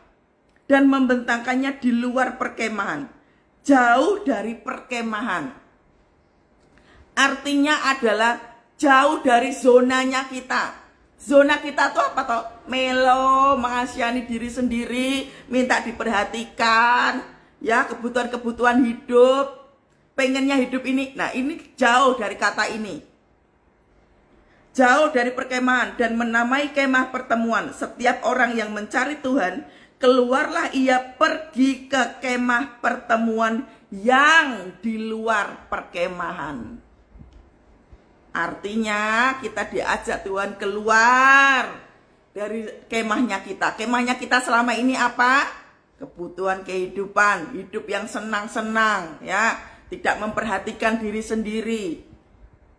dan membentangkannya di luar perkemahan, jauh dari perkemahan. Artinya adalah jauh dari zonanya kita. Zona kita tuh apa toh? Melo, mengasihani diri sendiri, minta diperhatikan, ya, kebutuhan-kebutuhan hidup, pengennya hidup ini. Nah, ini jauh dari kata ini. Jauh dari perkemahan dan menamai kemah pertemuan. Setiap orang yang mencari Tuhan, keluarlah ia pergi ke kemah pertemuan yang di luar perkemahan. Artinya kita diajak Tuhan keluar dari kemahnya kita. Kemahnya kita selama ini apa? Kebutuhan kehidupan, hidup yang senang-senang, ya, tidak memperhatikan diri sendiri.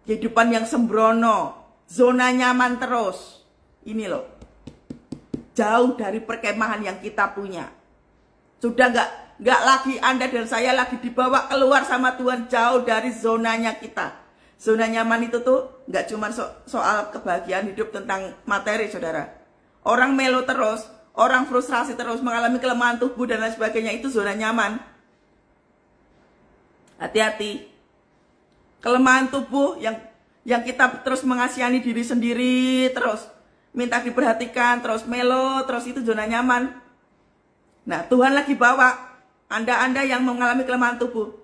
Kehidupan yang sembrono, zona nyaman terus. Ini loh. Jauh dari perkemahan yang kita punya. Sudah nggak lagi Anda dan saya lagi dibawa keluar sama Tuhan, jauh dari zonanya kita. Zona nyaman itu tuh nggak cuma soal kebahagiaan hidup tentang materi, saudara. Orang melo terus, orang frustrasi terus, mengalami kelemahan tubuh dan lain sebagainya, itu zona nyaman. Hati-hati. Kelemahan tubuh yang kita terus mengasihani diri sendiri, terus minta diperhatikan, terus melo, terus itu zona nyaman. Nah, Tuhan lagi bawa Anda yang mengalami kelemahan tubuh.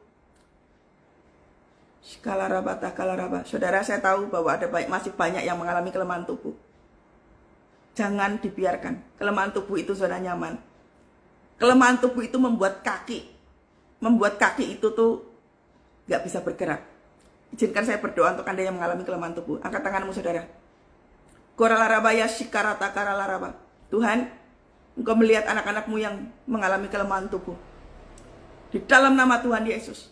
Kalaraba. Saudara, saya tahu bahwa masih banyak yang mengalami kelemahan tubuh. Jangan dibiarkan. Kelemahan tubuh itu zona nyaman. Kelemahan tubuh itu membuat kaki itu tuh gak bisa bergerak. Izinkan saya berdoa untuk Anda yang mengalami kelemahan tubuh. Angkat tanganmu, saudara. Koralarabaya shikarata karalaraba. Tuhan, Engkau melihat anak-anakmu yang mengalami kelemahan tubuh. Di dalam nama Tuhan Yesus,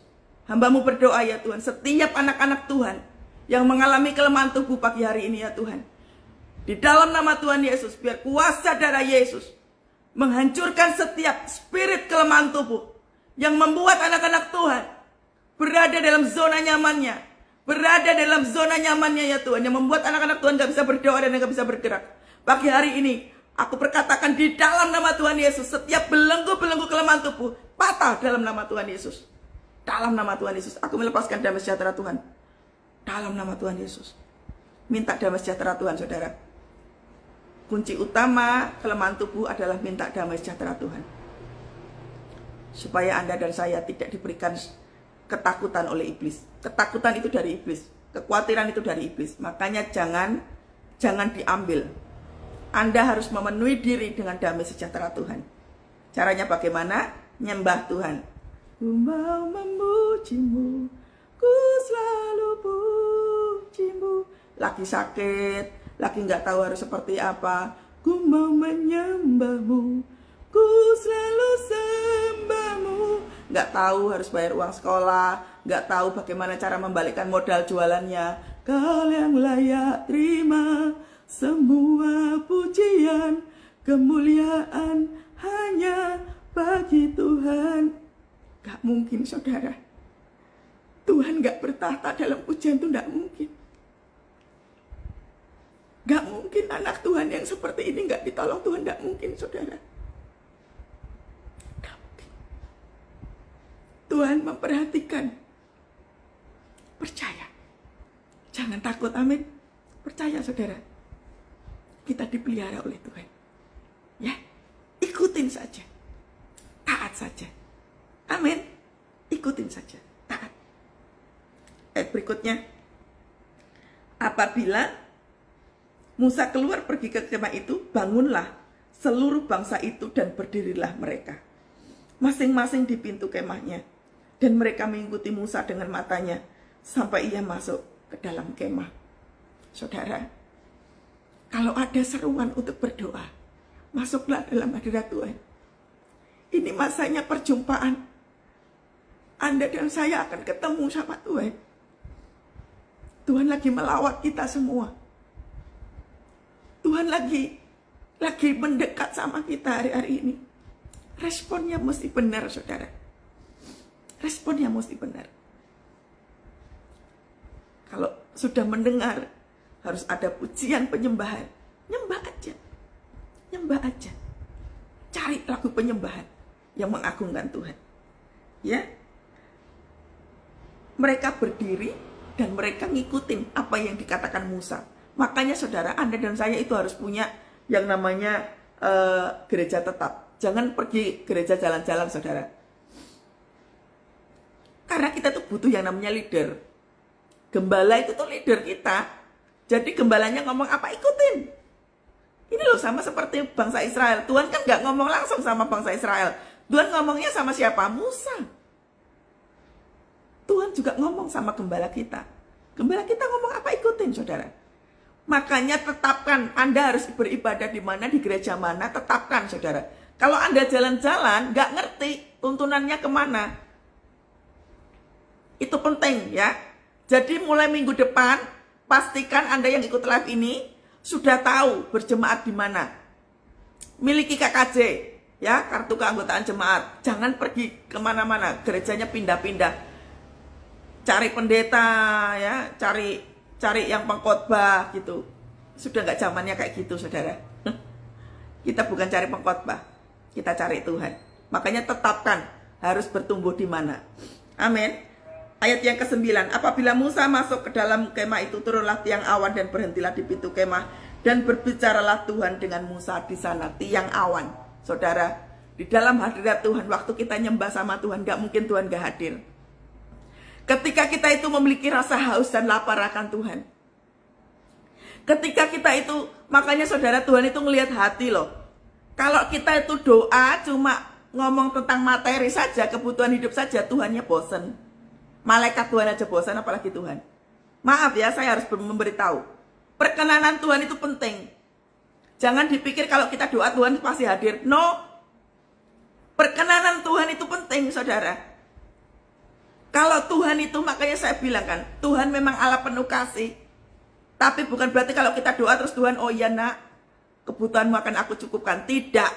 hamba-Mu berdoa ya Tuhan, setiap anak-anak Tuhan yang mengalami kelemahan tubuh pagi hari ini ya Tuhan. Di dalam nama Tuhan Yesus, biar kuasa darah Yesus menghancurkan setiap spirit kelemahan tubuh yang membuat anak-anak Tuhan berada dalam zona nyamannya. Berada dalam zona nyamannya ya Tuhan, yang membuat anak-anak Tuhan gak bisa berdoa dan gak bisa bergerak. Pagi hari ini, aku perkatakan di dalam nama Tuhan Yesus, setiap belenggu-belenggu kelemahan tubuh patah dalam nama Tuhan Yesus. Dalam nama Tuhan Yesus, aku melepaskan damai sejahtera Tuhan. Dalam nama Tuhan Yesus. Minta damai sejahtera Tuhan, saudara. Kunci utama kelemahan tubuh adalah minta damai sejahtera Tuhan. Supaya Anda dan saya tidak diberikan ketakutan oleh iblis. Ketakutan itu dari iblis. Kekhawatiran itu dari iblis. Makanya jangan diambil. Anda harus memenuhi diri dengan damai sejahtera Tuhan. Caranya bagaimana? Nyembah Tuhan. Ku mau memujimu, ku selalu pujimu. Lagi sakit, lagi nggak tahu harus seperti apa. Ku mau menyembahmu, ku selalu sembahmu. Nggak tahu harus bayar uang sekolah, nggak tahu bagaimana cara membalikkan modal jualannya. Kau yang layak terima semua pujian, kemuliaan hanya bagi Tuhan. Gak mungkin, saudara. Tuhan gak bertahta dalam pujian itu, gak mungkin. Gak mungkin anak Tuhan yang seperti ini gak ditolong Tuhan, gak mungkin, saudara. Gak mungkin. Tuhan memperhatikan. Percaya. Jangan takut, amin. Percaya, saudara. Kita dipelihara oleh Tuhan. Ya, ikutin saja. Taat saja. Amin. Ikutin saja. Taat. Ayat berikutnya. Apabila Musa keluar pergi ke kemah itu, bangunlah seluruh bangsa itu dan berdirilah mereka. Masing-masing di pintu kemahnya. Dan mereka mengikuti Musa dengan matanya sampai ia masuk ke dalam kemah. Saudara, kalau ada seruan untuk berdoa, masuklah dalam hadirat Tuhan. Ini masanya perjumpaan. Anda dan saya akan ketemu sama Tuhan. Tuhan lagi melawat kita semua. Tuhan lagi mendekat sama kita hari-hari ini. Responnya mesti benar, saudara. Responnya mesti benar. Kalau sudah mendengar, harus ada pujian penyembahan. Nyembah aja. Nyembah aja. Cari lagu penyembahan yang mengagungkan Tuhan. Ya. Mereka berdiri dan mereka ngikutin apa yang dikatakan Musa. Makanya saudara, Anda dan saya itu harus punya yang namanya gereja tetap. Jangan pergi gereja jalan-jalan, saudara. Karena kita tuh butuh yang namanya leader. Gembala itu tuh leader kita. Jadi gembalanya ngomong apa, ikutin. Ini loh sama seperti bangsa Israel. Tuhan kan gak ngomong langsung sama bangsa Israel. Tuhan ngomongnya sama siapa? Musa. Tuhan juga ngomong sama gembala kita. Gembala kita ngomong apa, ikutin, saudara. Makanya tetapkan, Anda harus beribadah di mana, di gereja mana, tetapkan, saudara. Kalau Anda jalan-jalan, gak ngerti tuntunannya kemana. Itu penting ya. Jadi mulai minggu depan, pastikan Anda yang ikut live ini sudah tahu berjemaat di mana. Miliki KKJ, ya, kartu keanggotaan jemaat. Jangan pergi kemana-mana, gerejanya pindah-pindah. cari pendeta ya, cari yang pengkhotbah gitu. Sudah nggak zamannya kayak gitu, saudara. Kita bukan cari pengkhotbah, kita cari Tuhan. Makanya tetapkan harus bertumbuh di mana. Amin. Ayat yang ke-9, apabila Musa masuk ke dalam kemah itu, turunlah tiang awan dan berhentilah di pintu kemah, dan berbicaralah Tuhan dengan Musa di sana. Tiang awan, saudara, di dalam hadirat Tuhan, waktu kita nyembah sama Tuhan, gak mungkin Tuhan gak hadir. Ketika kita itu memiliki rasa haus dan lapar akan Tuhan, ketika kita itu, makanya saudara, Tuhan itu ngelihat hati loh. Kalau kita itu doa cuma ngomong tentang materi saja, kebutuhan hidup saja, Tuhannya bosen. Malaikat Tuhan aja bosan, apalagi Tuhan. Maaf ya, saya harus memberitahu. Perkenanan Tuhan itu penting. Jangan dipikir kalau kita doa Tuhan pasti hadir. No. Perkenanan Tuhan itu penting, saudara. Kalau Tuhan itu, makanya saya bilang kan, Tuhan memang Allah penuh kasih. Tapi bukan berarti kalau kita doa terus Tuhan, oh iya nak, kebutuhanmu akan aku cukupkan. Tidak.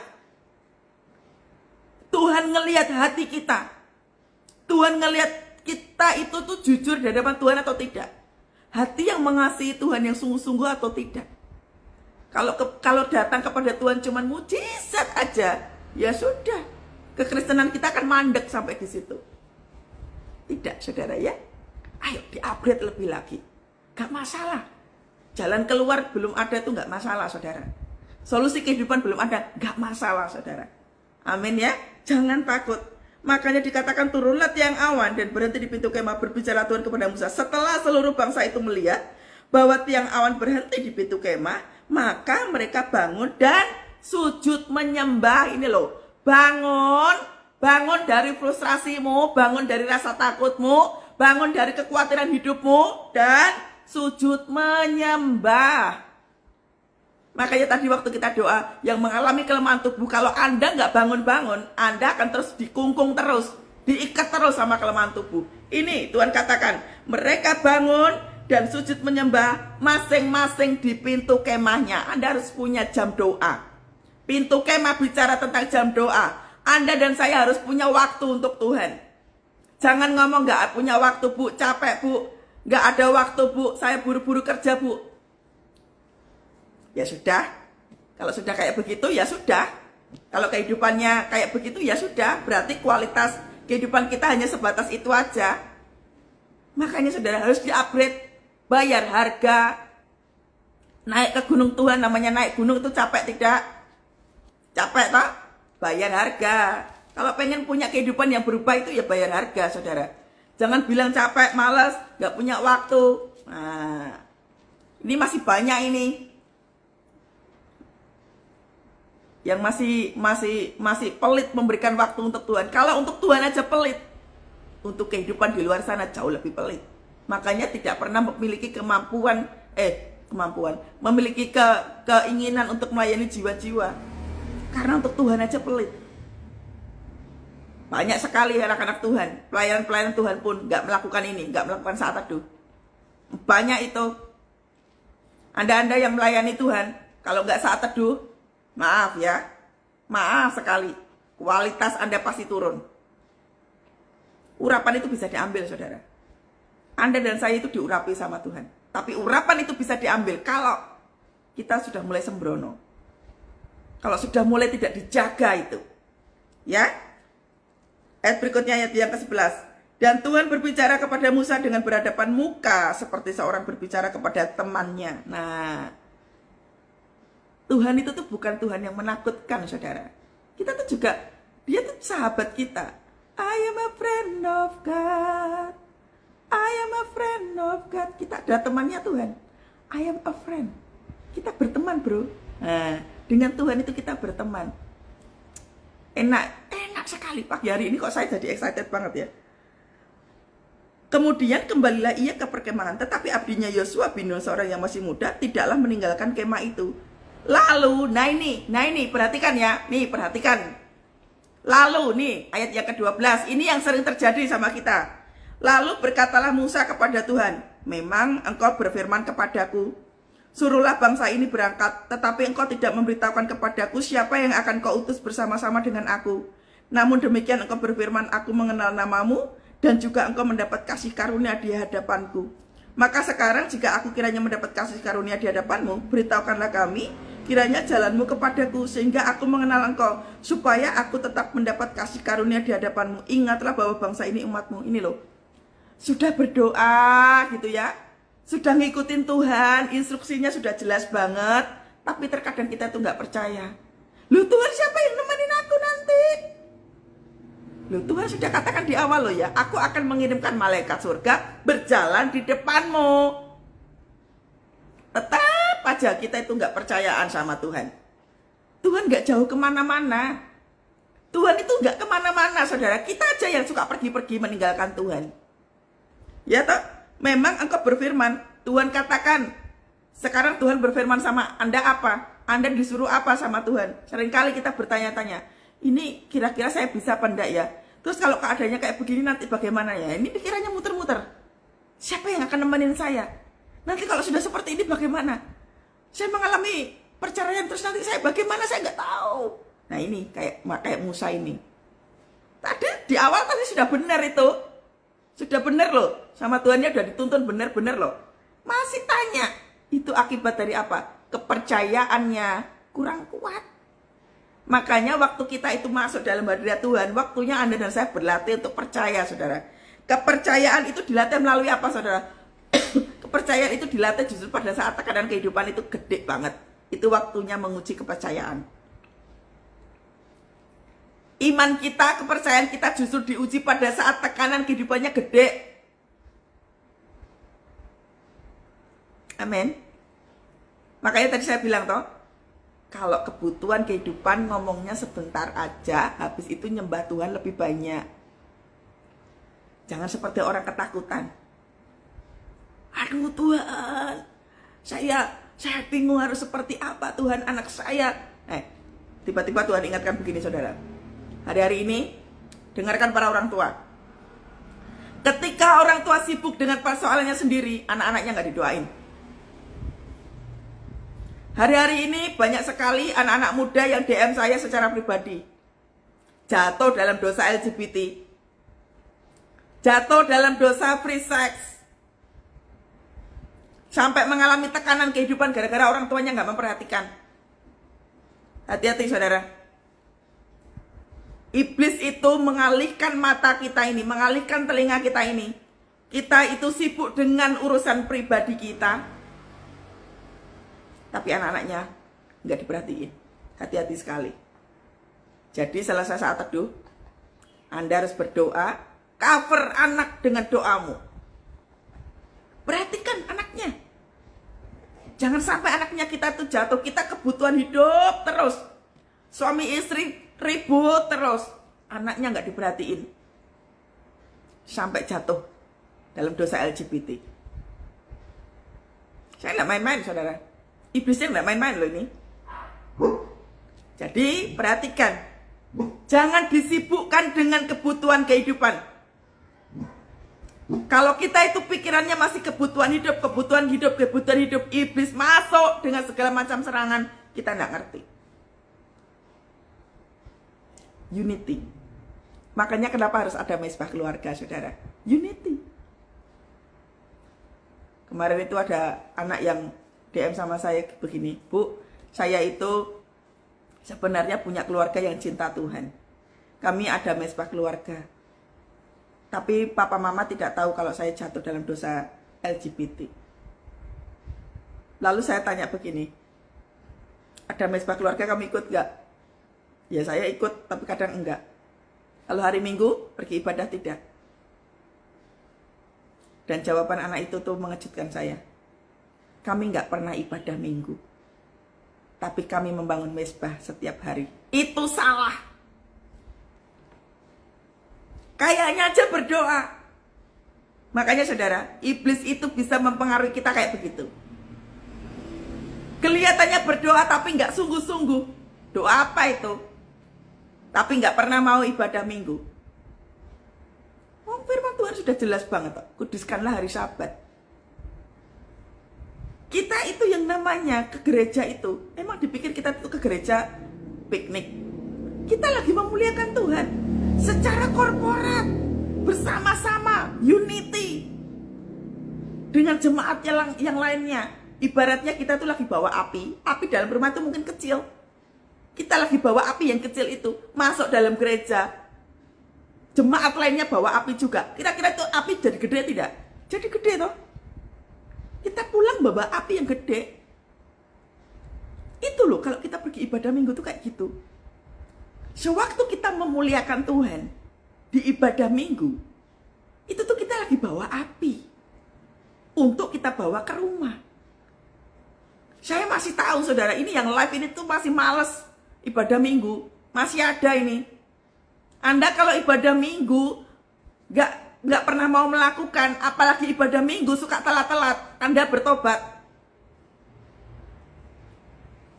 Tuhan ngelihat hati kita. Tuhan ngelihat kita itu tuh jujur di hadapan Tuhan atau tidak. Hati yang mengasihi Tuhan yang sungguh-sungguh atau tidak. Kalau datang kepada Tuhan cuma mujizat aja, ya sudah. Kekristenan kita akan mandek sampai di situ. Tidak, saudara ya. Ayo di-upgrade lebih lagi. Gak masalah. Jalan keluar belum ada tuh gak masalah, saudara. Solusi kehidupan belum ada, gak masalah, saudara. Amin ya. Jangan takut. Makanya dikatakan turunlah tiang awan dan berhenti di pintu kemah, berbicara Tuhan kepada Musa. Setelah seluruh bangsa itu melihat bahwa tiang awan berhenti di pintu kemah, maka mereka bangun dan sujud menyembah. Ini loh, bangun dari frustrasimu, bangun dari rasa takutmu, bangun dari kekhawatiran hidupmu, dan sujud menyembah. Makanya tadi waktu kita doa, yang mengalami kelemahan tubuh, kalau Anda nggak bangun-bangun, Anda akan terus dikungkung terus, diikat terus sama kelemahan tubuh. Ini Tuhan katakan, mereka bangun dan sujud menyembah masing-masing di pintu kemahnya. Anda harus punya jam doa. Pintu kemah bicara tentang jam doa. Anda dan saya harus punya waktu untuk Tuhan. Jangan ngomong nggak punya waktu bu, capek bu, nggak ada waktu bu, saya buru-buru kerja bu. Ya sudah, kalau sudah kayak begitu ya sudah. Kalau kehidupannya kayak begitu ya sudah, berarti kualitas kehidupan kita hanya sebatas itu aja. Makanya saudara harus di-upgrade, bayar harga. Naik ke gunung Tuhan, namanya naik gunung itu capek tidak? Capek toh? Bayar harga. Kalau pengen punya kehidupan yang berubah itu ya bayar harga, saudara. Jangan bilang capek, malas, gak punya waktu. Nah, ini masih banyak ini yang masih pelit memberikan waktu untuk Tuhan. Kalau untuk Tuhan aja pelit, untuk kehidupan di luar sana jauh lebih pelit. Makanya tidak pernah memiliki memiliki keinginan untuk melayani jiwa-jiwa. Karena untuk Tuhan aja pelit. Banyak sekali anak-anak Tuhan, pelayanan Tuhan pun nggak melakukan ini, nggak melakukan saat teduh. Banyak itu. Anda yang melayani Tuhan, kalau nggak saat teduh, maaf ya, maaf sekali, kualitas Anda pasti turun. Urapan itu bisa diambil, saudara. Anda dan saya itu diurapi sama Tuhan. Tapi urapan itu bisa diambil kalau kita sudah mulai sembrono. Kalau sudah mulai tidak dijaga itu. Ya. Ayat berikutnya, ayat yang ke-11. Dan Tuhan berbicara kepada Musa dengan berhadapan muka, seperti seorang berbicara kepada temannya. Nah, Tuhan itu tuh bukan Tuhan yang menakutkan, saudara. Kita tuh juga, dia tuh sahabat kita. I am a friend of God. I am a friend of God. Kita ada temannya Tuhan. I am a friend. Kita berteman, bro. Nah, dengan Tuhan itu kita berteman. Enak sekali pagi hari ini kok saya jadi excited banget ya. Kemudian kembalilah ia ke perkemahan, tetapi abdinya Yosua bin Nun, seorang yang masih muda, tidaklah meninggalkan kemah itu. Lalu, nah ini perhatikan ya, nih perhatikan. Lalu nih ayat yang ke-12, ini yang sering terjadi sama kita. Lalu berkatalah Musa kepada Tuhan, memang engkau berfirman kepadaku, suruhlah bangsa ini berangkat, tetapi engkau tidak memberitahukan kepadaku siapa yang akan kau utus bersama-sama dengan aku. Namun demikian engkau berfirman, aku mengenal namamu dan juga engkau mendapat kasih karunia di hadapanku. Maka sekarang jika aku kiranya mendapat kasih karunia di hadapanmu, beritahukanlah kami kiranya jalanmu kepadaku, sehingga aku mengenal engkau, supaya aku tetap mendapat kasih karunia di hadapanmu. Ingatlah bahwa bangsa ini umatmu. Ini loh, sudah berdoa gitu ya, sudah ngikutin Tuhan, instruksinya sudah jelas banget, tapi terkadang kita tuh nggak percaya. Loh, Tuhan siapa yang nemenin aku nanti? Loh, Tuhan sudah katakan di awal loh ya, aku akan mengirimkan malaikat surga berjalan di depanmu. Tetap aja kita itu nggak percayaan sama Tuhan. Tuhan nggak jauh kemana-mana. Tuhan itu nggak kemana-mana, saudara. Kita aja yang suka pergi-pergi meninggalkan Tuhan. Ya toh, memang engkau berfirman, Tuhan katakan, sekarang Tuhan berfirman sama Anda apa? Anda disuruh apa sama Tuhan? Seringkali kita bertanya-tanya, ini kira-kira saya bisa apa enggak ya? Terus kalau keadaannya kayak begini nanti bagaimana ya? Ini pikirannya muter-muter. Siapa yang akan nemenin saya? Nanti kalau sudah seperti ini bagaimana? Saya mengalami perceraian terus nanti saya bagaimana? Saya nggak tahu. Nah ini kayak Musa ini. Tadi di awal tadi sudah benar itu. Sudah benar loh. Sama Tuhannya udah dituntun benar-benar loh. Masih tanya. Itu akibat dari apa? Kepercayaannya kurang kuat. Makanya waktu kita itu masuk dalam hadirat Tuhan, waktunya Anda dan saya berlatih untuk percaya, saudara. Kepercayaan itu dilatih melalui apa, saudara? Kepercayaan itu dilatih justru pada saat tekanan kehidupan itu gede banget. Itu waktunya menguji kepercayaan. Iman kita, kepercayaan kita justru diuji pada saat tekanan kehidupannya gede. Amin. Makanya tadi saya bilang toh, kalau kebutuhan kehidupan ngomongnya sebentar aja, habis itu nyembah Tuhan lebih banyak. Jangan seperti orang ketakutan. Aduh Tuhan, saya bingung harus seperti apa Tuhan anak saya. Tiba-tiba Tuhan ingatkan begini saudara. Hari-hari ini, dengarkan para orang tua. Ketika orang tua sibuk dengan persoalannya sendiri, anak-anaknya nggak didoain. Hari-hari ini banyak sekali anak-anak muda yang DM saya secara pribadi. Jatuh dalam dosa LGBT. Jatuh dalam dosa free sex. Sampai mengalami tekanan kehidupan gara-gara orang tuanya nggak memperhatikan. Hati-hati saudara. Iblis itu mengalihkan mata kita ini, mengalihkan telinga kita ini. Kita itu sibuk dengan urusan pribadi kita. Tapi anak-anaknya nggak diperhatiin. Hati-hati sekali. Jadi selesai saat teduh, Anda harus berdoa, cover anak dengan doamu. Perhatikan anaknya. Jangan sampai anaknya kita tuh jatuh. Kita kebutuhan hidup terus. Suami istri ribut terus. Anaknya nggak diperhatiin. Sampai jatuh dalam dosa LGBT. Saya nggak main-main saudara. Iblisnya nggak main-main loh ini. Jadi perhatikan. Jangan disibukkan dengan kebutuhan kehidupan. Kalau kita itu pikirannya masih kebutuhan hidup, iblis masuk dengan segala macam serangan, kita nggak ngerti. Unity. Makanya kenapa harus ada mezbah keluarga, saudara? Unity. Kemarin itu ada anak yang DM sama saya begini, Bu, saya itu sebenarnya punya keluarga yang cinta Tuhan. Kami ada mezbah keluarga. Tapi papa mama tidak tahu kalau saya jatuh dalam dosa LGBT. Lalu saya tanya begini, ada mezbah keluarga kamu ikut gak? Ya saya ikut, tapi kadang enggak. Lalu hari Minggu pergi ibadah tidak. Dan jawaban anak itu tuh mengejutkan saya. Kami nggak pernah ibadah Minggu. Tapi kami membangun mezbah setiap hari. Itu salah. Kayaknya aja berdoa. Makanya saudara, iblis itu bisa mempengaruhi kita kayak begitu. Kelihatannya berdoa tapi nggak sungguh-sungguh. Doa apa itu? Tapi nggak pernah mau ibadah Minggu. Firman Tuhan sudah jelas banget. Kuduskanlah hari Sabat. Kita itu yang namanya ke gereja itu, emang dipikir kita itu ke gereja piknik. Kita lagi memuliakan Tuhan secara korporat. bersama-sama, unity dengan jemaat yang lainnya. Ibaratnya kita tuh lagi bawa api dalam rumah itu mungkin kecil. Kita lagi bawa api yang kecil itu masuk dalam gereja. Jemaat lainnya bawa api juga. Kira-kira itu api jadi gede tidak? Jadi gede toh. Kita pulang bawa api yang gede. Itu loh kalau kita pergi ibadah minggu tuh kayak gitu. Sewaktu kita memuliakan Tuhan di ibadah minggu, itu tuh kita lagi bawa api untuk kita bawa ke rumah. Saya masih tahu saudara, ini yang live ini tuh masih males ibadah minggu. Masih ada ini. Anda kalau ibadah minggu nggak pernah mau melakukan, apalagi ibadah minggu suka telat-telat, Anda bertobat.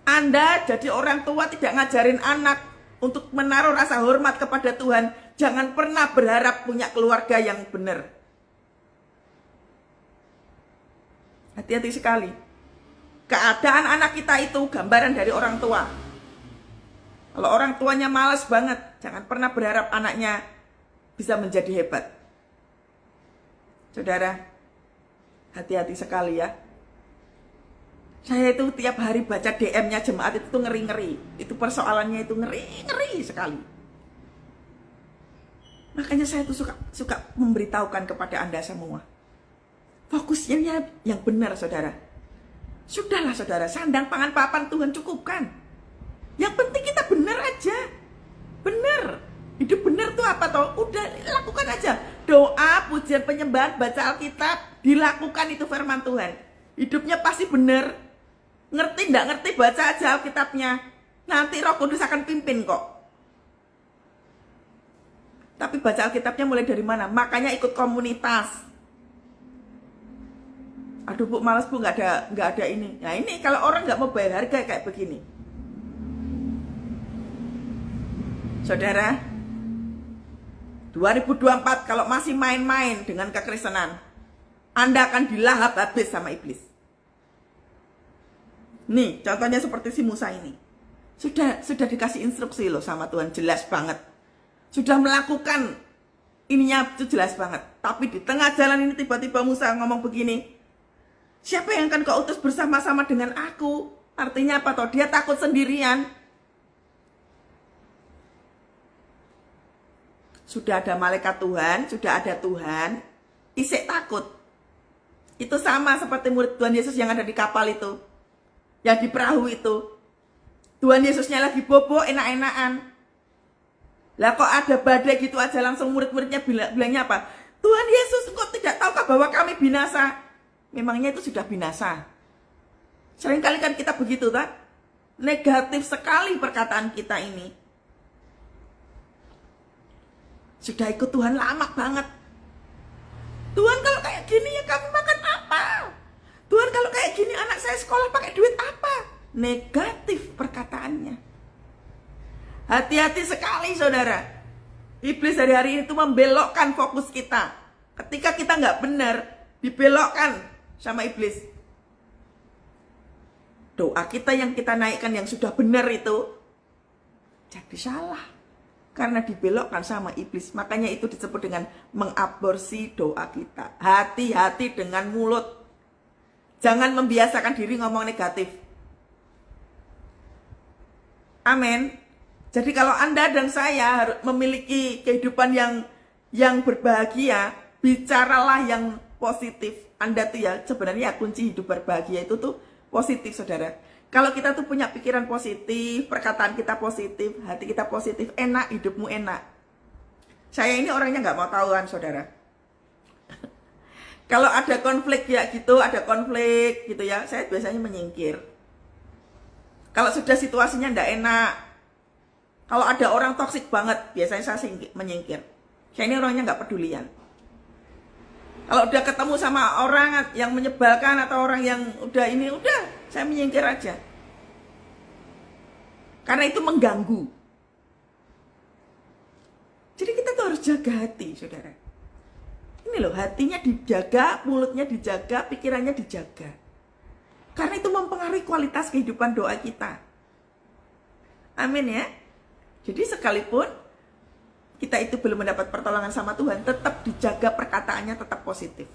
Anda jadi orang tua tidak ngajarin anak untuk menaruh rasa hormat kepada Tuhan. Jangan pernah berharap punya keluarga yang benar. Hati-hati sekali. Keadaan anak kita itu gambaran dari orang tua. Kalau orang tuanya malas banget, jangan pernah berharap anaknya bisa menjadi hebat. Saudara, hati-hati sekali ya. Saya itu tiap hari baca DM-nya jemaat itu tuh ngeri-ngeri. Itu persoalannya itu ngeri-ngeri sekali. Makanya saya tuh suka memberitahukan kepada Anda semua. Fokusnya yang benar, saudara. Sudahlah, saudara. Sandang pangan papan Tuhan cukupkan. Yang penting kita benar aja. Benar. Hidup benar tuh apa toh? Udah lakukan aja. Doa, pujian, penyembahan, baca Alkitab. Dilakukan itu firman Tuhan. Hidupnya pasti benar. Ngerti nggak ngerti, baca aja Alkitabnya. Nanti Roh Kudus akan pimpin kok. Tapi baca Alkitabnya mulai dari mana? Makanya ikut komunitas. Aduh Bu, malas Bu, nggak ada ini. Nah ini kalau orang nggak mau bayar harga kayak begini. Saudara, 2024 kalau masih main-main dengan kekristenan, Anda akan dilahap habis sama iblis. Nih, contohnya seperti si Musa ini. Sudah dikasih instruksi loh sama Tuhan, jelas banget. Sudah melakukan ininya itu jelas banget. Tapi di tengah jalan ini tiba-tiba Musa ngomong begini. Siapa yang akan kau utus bersama-sama dengan aku? Artinya apa toh? Dia takut sendirian. Sudah ada malaikat Tuhan, sudah ada Tuhan, isek takut. Itu sama seperti murid Tuhan Yesus yang ada di kapal itu. Yang di perahu itu. Tuhan Yesusnya lagi bobo, enak-enakan. Lah kok ada badai gitu aja langsung murid-muridnya bilangnya apa? Tuhan Yesus, kok tidak tahukah bahwa kami binasa? Memangnya itu sudah binasa. Seringkali kan kita begitu kan? Negatif sekali perkataan kita ini. Sudah ikut Tuhan lama banget. Tuhan kalau kayak gini ya kami makan apa? Tuhan kalau kayak gini anak saya sekolah pakai duit apa? Negatif perkataannya. Hati-hati sekali saudara. Iblis hari-hari ini tuh membelokkan fokus kita. Ketika kita nggak benar, dibelokkan sama iblis. Doa kita yang kita naikkan yang sudah benar itu jadi salah. Karena dibelokkan sama iblis. Makanya itu disebut dengan mengaborsi doa kita. Hati-hati dengan mulut. Jangan membiasakan diri ngomong negatif. Amin. Jadi kalau Anda dan saya harus memiliki kehidupan yang berbahagia, bicaralah yang positif. Anda tuh ya sebenarnya kunci hidup berbahagia itu tuh positif, saudara. Kalau kita tuh punya pikiran positif, perkataan kita positif, hati kita positif, enak, hidupmu enak. Saya ini orangnya nggak mau tahuan, saudara. Kalau ada konflik ya gitu, ada konflik gitu ya, saya biasanya menyingkir. Kalau sudah situasinya nggak enak, kalau ada orang toksik banget, biasanya saya menyingkir. Saya ini orangnya nggak pedulian. Kalau udah ketemu sama orang yang menyebalkan atau orang yang udah ini, udah saya menyingkir aja. Karena itu mengganggu. Jadi kita tuh harus jaga hati, saudara. Ini loh, hatinya dijaga, mulutnya dijaga, pikirannya dijaga. Karena itu mempengaruhi kualitas kehidupan doa kita. Amin ya. Jadi sekalipun kita itu belum mendapat pertolongan sama Tuhan, tetap dijaga perkataannya, tetap positif.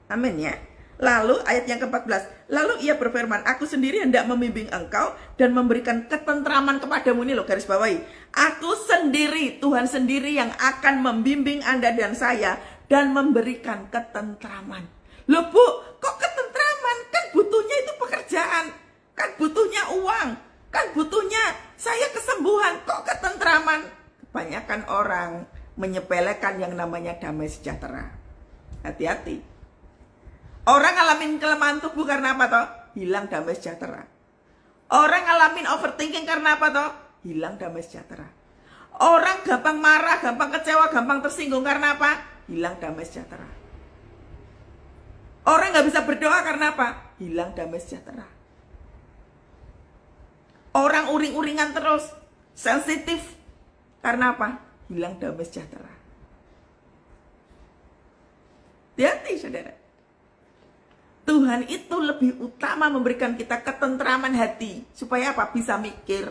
Amin ya. Lalu ayat yang ke-14, lalu ia berfirman, aku sendiri hendak membimbing engkau dan memberikan ketentraman kepadamu. Ini loh, garis bawahi, aku sendiri, Tuhan sendiri yang akan membimbing Anda dan saya dan memberikan ketentraman. Loh Bu, kok ketentraman? Kan butuhnya itu pekerjaan, kan butuhnya uang, kan butuhnya saya kesembuhan, kok ketentraman? Kebanyakan orang menyepelekan yang namanya damai sejahtera. Hati-hati. Orang ngalamin kelemahan tubuh karena apa toh? Hilang damai sejahtera. Orang ngalamin overthinking karena apa toh? Hilang damai sejahtera. Orang gampang marah, gampang kecewa, gampang tersinggung karena apa? Hilang damai sejahtera. Orang nggak bisa berdoa karena apa? Hilang damai sejahtera. Orang uring-uringan terus, sensitif karena apa? Hilang damai sejahtera. Hati-hati saudara. Tuhan itu lebih utama memberikan kita ketentraman hati. Supaya apa? Bisa mikir.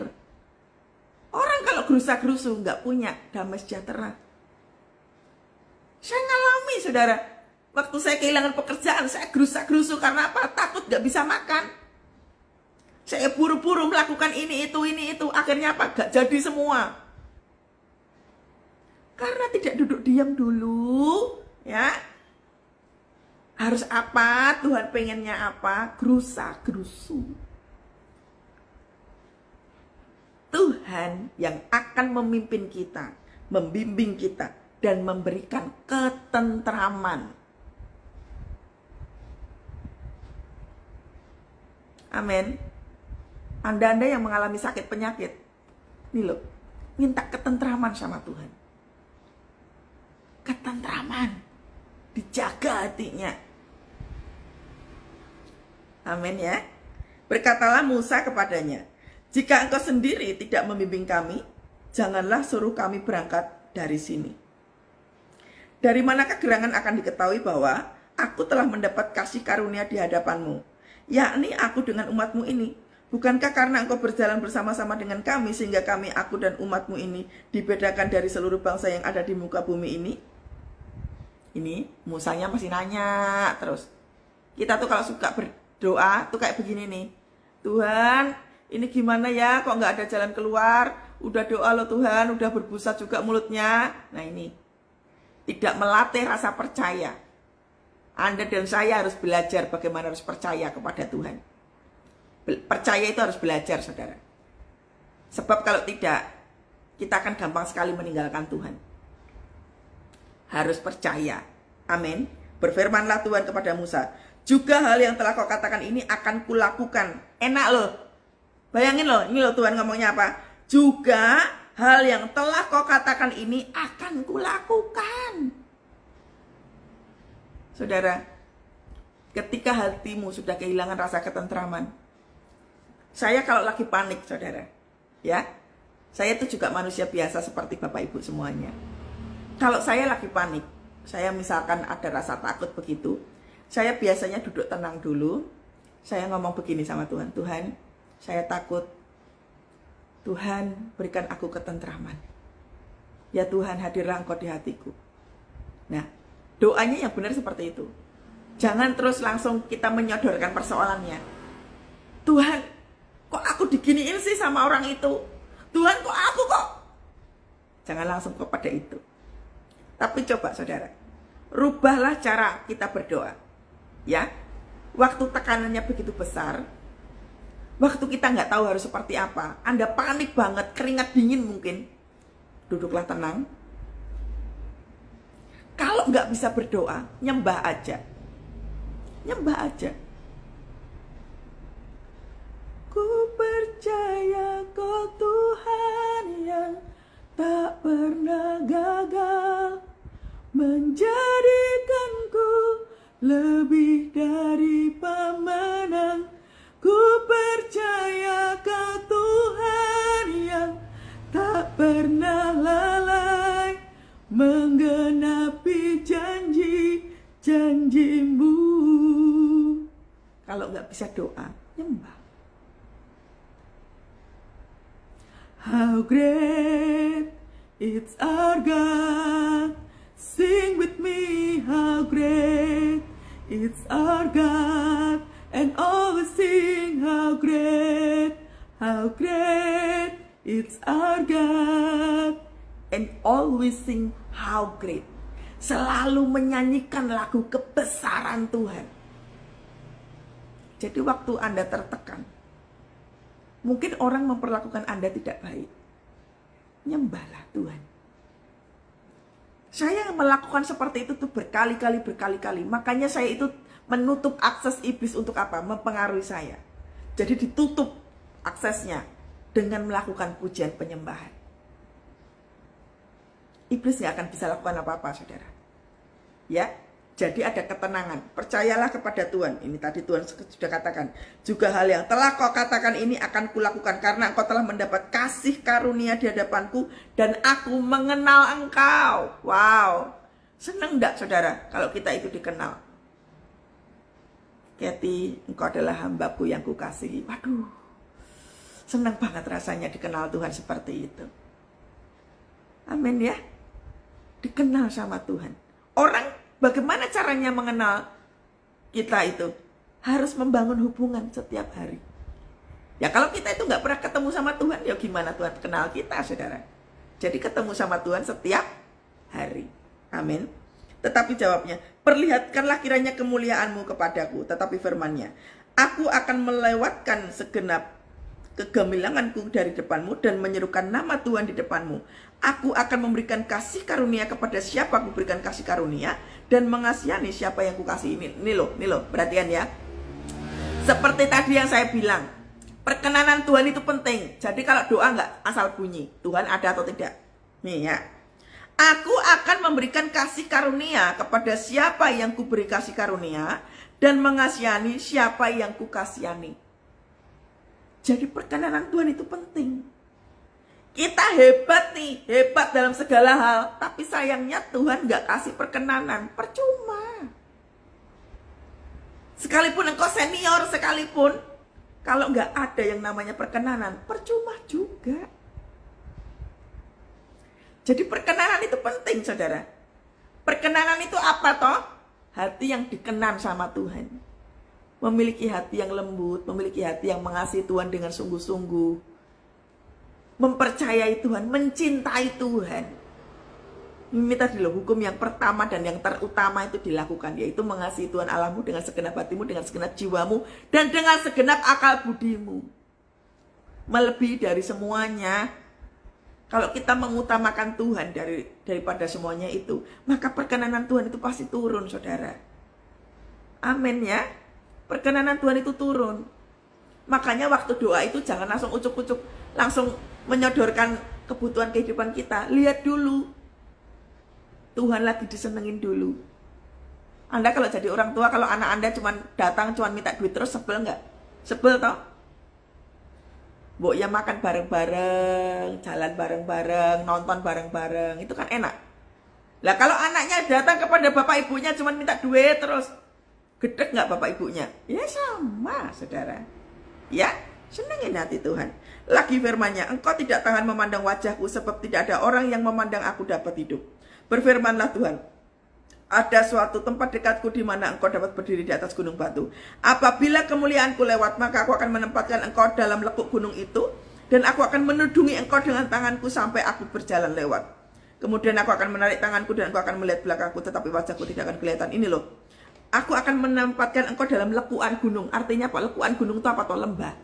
Orang kalau gerusa-gerusu nggak punya damai sejahtera. Saya ngalami saudara. Waktu saya kehilangan pekerjaan, saya gerusa-gerusu karena apa? Takut nggak bisa makan. Saya buru-buru melakukan ini itu. Akhirnya apa? Gak jadi semua. Karena tidak duduk diam dulu. Ya. Harus apa? Tuhan pengennya apa? Gerusa-gerusu. Tuhan yang akan memimpin kita, membimbing kita, dan memberikan ketentraman. Amin. Anda yang mengalami sakit penyakit, nih loh, minta ketentraman sama Tuhan. Ketentraman. Dijaga hatinya. Amin ya. Berkatalah Musa kepadanya, jika engkau sendiri tidak membimbing kami, janganlah suruh kami berangkat dari sini. Dari manakah gerangan akan diketahui bahwa aku telah mendapat kasih karunia di hadapanmu, yakni aku dengan umatmu ini. Bukankah karena engkau berjalan bersama-sama dengan kami, sehingga kami, aku dan umatmu ini, dibedakan dari seluruh bangsa yang ada di muka bumi ini? Ini Musanya masih nanya terus. Kita tuh kalau suka berdoa tuh kayak begini nih. Tuhan, ini gimana ya? Kok nggak ada jalan keluar? Udah doa loh Tuhan, udah berbusa juga mulutnya. Nah ini, tidak melatih rasa percaya. Anda dan saya harus belajar bagaimana harus percaya kepada Tuhan. Percaya itu harus belajar saudara. Sebab kalau tidak, kita akan gampang sekali meninggalkan Tuhan. Harus percaya. Amin. Berfirmanlah Tuhan kepada Musa, juga hal yang telah kau katakan ini akan kulakukan. Enak loh. Bayangin loh, ini loh Tuhan ngomongnya apa? Juga hal yang telah kau katakan ini akan kulakukan. Saudara, ketika hatimu sudah kehilangan rasa ketentraman. Saya kalau lagi panik saudara, ya, saya itu juga manusia biasa seperti Bapak Ibu semuanya. Kalau saya lagi panik, saya misalkan ada rasa takut begitu, saya biasanya duduk tenang dulu. Saya ngomong begini sama Tuhan, Tuhan, saya takut. Tuhan, berikan aku ketentraman. Ya Tuhan, hadirlah Engkau di hatiku. Nah, doanya yang benar seperti itu. Jangan terus langsung kita menyodorkan persoalannya. Tuhan, kok aku diginiin sih sama orang itu? Tuhan, kok aku kok? Jangan langsung kepada itu. Tapi coba saudara, rubahlah cara kita berdoa. Ya, waktu tekanannya begitu besar, waktu kita nggak tahu harus seperti apa, Anda panik banget, keringat dingin mungkin, duduklah tenang. Kalau nggak bisa berdoa, nyembah aja. Nyembah aja. Ku percaya Kau Tuhan yang tak pernah gagal, menjadikanku lebih dari pemenang. Ku percaya Kau Tuhan yang tak pernah lalai, menggenapi janji-janjimu. Kalau nggak bisa doa, nyembah. How great It's our God. Sing with me, how great. It's our God. And always sing, how great. How great. It's our God. And always sing, how great. Selalu menyanyikan lagu kebesaran Tuhan. Jadi waktu Anda tertekan, mungkin orang memperlakukan Anda tidak baik, nyembahlah Tuhan. Saya melakukan seperti itu tuh berkali-kali. Makanya saya itu menutup akses iblis untuk apa? Mempengaruhi saya. Jadi ditutup aksesnya dengan melakukan pujian penyembahan. Iblis gak akan bisa lakukan apa-apa, saudara. Ya, jadi ada ketenangan. Percayalah kepada Tuhan. Ini tadi Tuhan sudah katakan. Juga hal yang telah kau katakan ini akan kulakukan. Karena engkau telah mendapat kasih karunia di hadapanku. Dan aku mengenal engkau. Wow. Senang enggak, saudara, kalau kita itu dikenal? Kathy, engkau adalah hambaku yang kukasihi. Waduh. Senang banget rasanya dikenal Tuhan seperti itu. Amin ya. Dikenal sama Tuhan. Orang bagaimana caranya mengenal kita itu? Harus membangun hubungan setiap hari. Ya kalau kita itu nggak pernah ketemu sama Tuhan, ya gimana Tuhan kenal kita, saudara? Jadi ketemu sama Tuhan setiap hari. Amin. Tetapi jawabnya, perlihatkanlah kiranya kemuliaanmu kepadaku. Tetapi firman-Nya, aku akan melewatkan segenap kegemilanganku dari depanmu dan menyerukan nama Tuhan di depanmu. Aku akan memberikan kasih karunia kepada siapa aku berikan kasih karunia dan mengasihani siapa yang kukasih. Ini loh, perhatian ya. Seperti tadi yang saya bilang, perkenanan Tuhan itu penting. Jadi kalau doa nggak asal bunyi, Tuhan ada atau tidak. Nih ya. Aku akan memberikan kasih karunia kepada siapa yang kuberi kasih karunia dan mengasihani siapa yang kukasihani. Jadi perkenanan Tuhan itu penting. Kita hebat nih, hebat dalam segala hal. Tapi sayangnya Tuhan gak kasih perkenanan, percuma. Sekalipun engkau senior sekalipun, kalau gak ada yang namanya perkenanan, percuma juga. Jadi perkenanan itu penting, saudara. Perkenanan itu apa toh? Hati yang dikenan sama Tuhan. Memiliki hati yang lembut, memiliki hati yang mengasihi Tuhan dengan sungguh-sungguh. Mempercayai Tuhan, mencintai Tuhan. Ini tadi loh, hukum yang pertama dan yang terutama itu dilakukan, yaitu mengasihi Tuhan Allahmu dengan segenap hatimu, dengan segenap jiwamu, dan dengan segenap akal budimu. Melebihi dari semuanya, kalau kita mengutamakan Tuhan daripada semuanya itu, maka perkenanan Tuhan itu pasti turun, saudara. Amin ya. Perkenanan Tuhan itu turun. Makanya waktu doa itu jangan langsung ucuk-ucuk, langsung menyodorkan kebutuhan kehidupan kita. Lihat dulu, Tuhan lagi disenengin dulu. Anda kalau jadi orang tua, kalau anak Anda cuma minta duit terus, sebel nggak? Sebel toh? Mbok ya makan bareng-bareng, jalan bareng-bareng, nonton bareng-bareng, itu kan enak. Lah kalau anaknya datang kepada bapak ibunya cuma minta duit terus, gedek nggak bapak ibunya? Ya sama, saudara. Ya, senengin hati Tuhan. Lagi firman-Nya, engkau tidak tahan memandang wajahku, sebab tidak ada orang yang memandang aku dapat hidup. Berfirmanlah Tuhan, ada suatu tempat dekatku di mana engkau dapat berdiri di atas gunung batu. Apabila kemuliaanku lewat, maka aku akan menempatkan engkau dalam lekuk gunung itu, dan aku akan menudungi engkau dengan tanganku sampai aku berjalan lewat. Kemudian aku akan menarik tanganku dan engkau akan melihat belakangku, tetapi wajahku tidak akan kelihatan. Ini loh, aku akan menempatkan engkau dalam lekuan gunung. Artinya apa? Lekuan gunung itu apa? Toh lembah.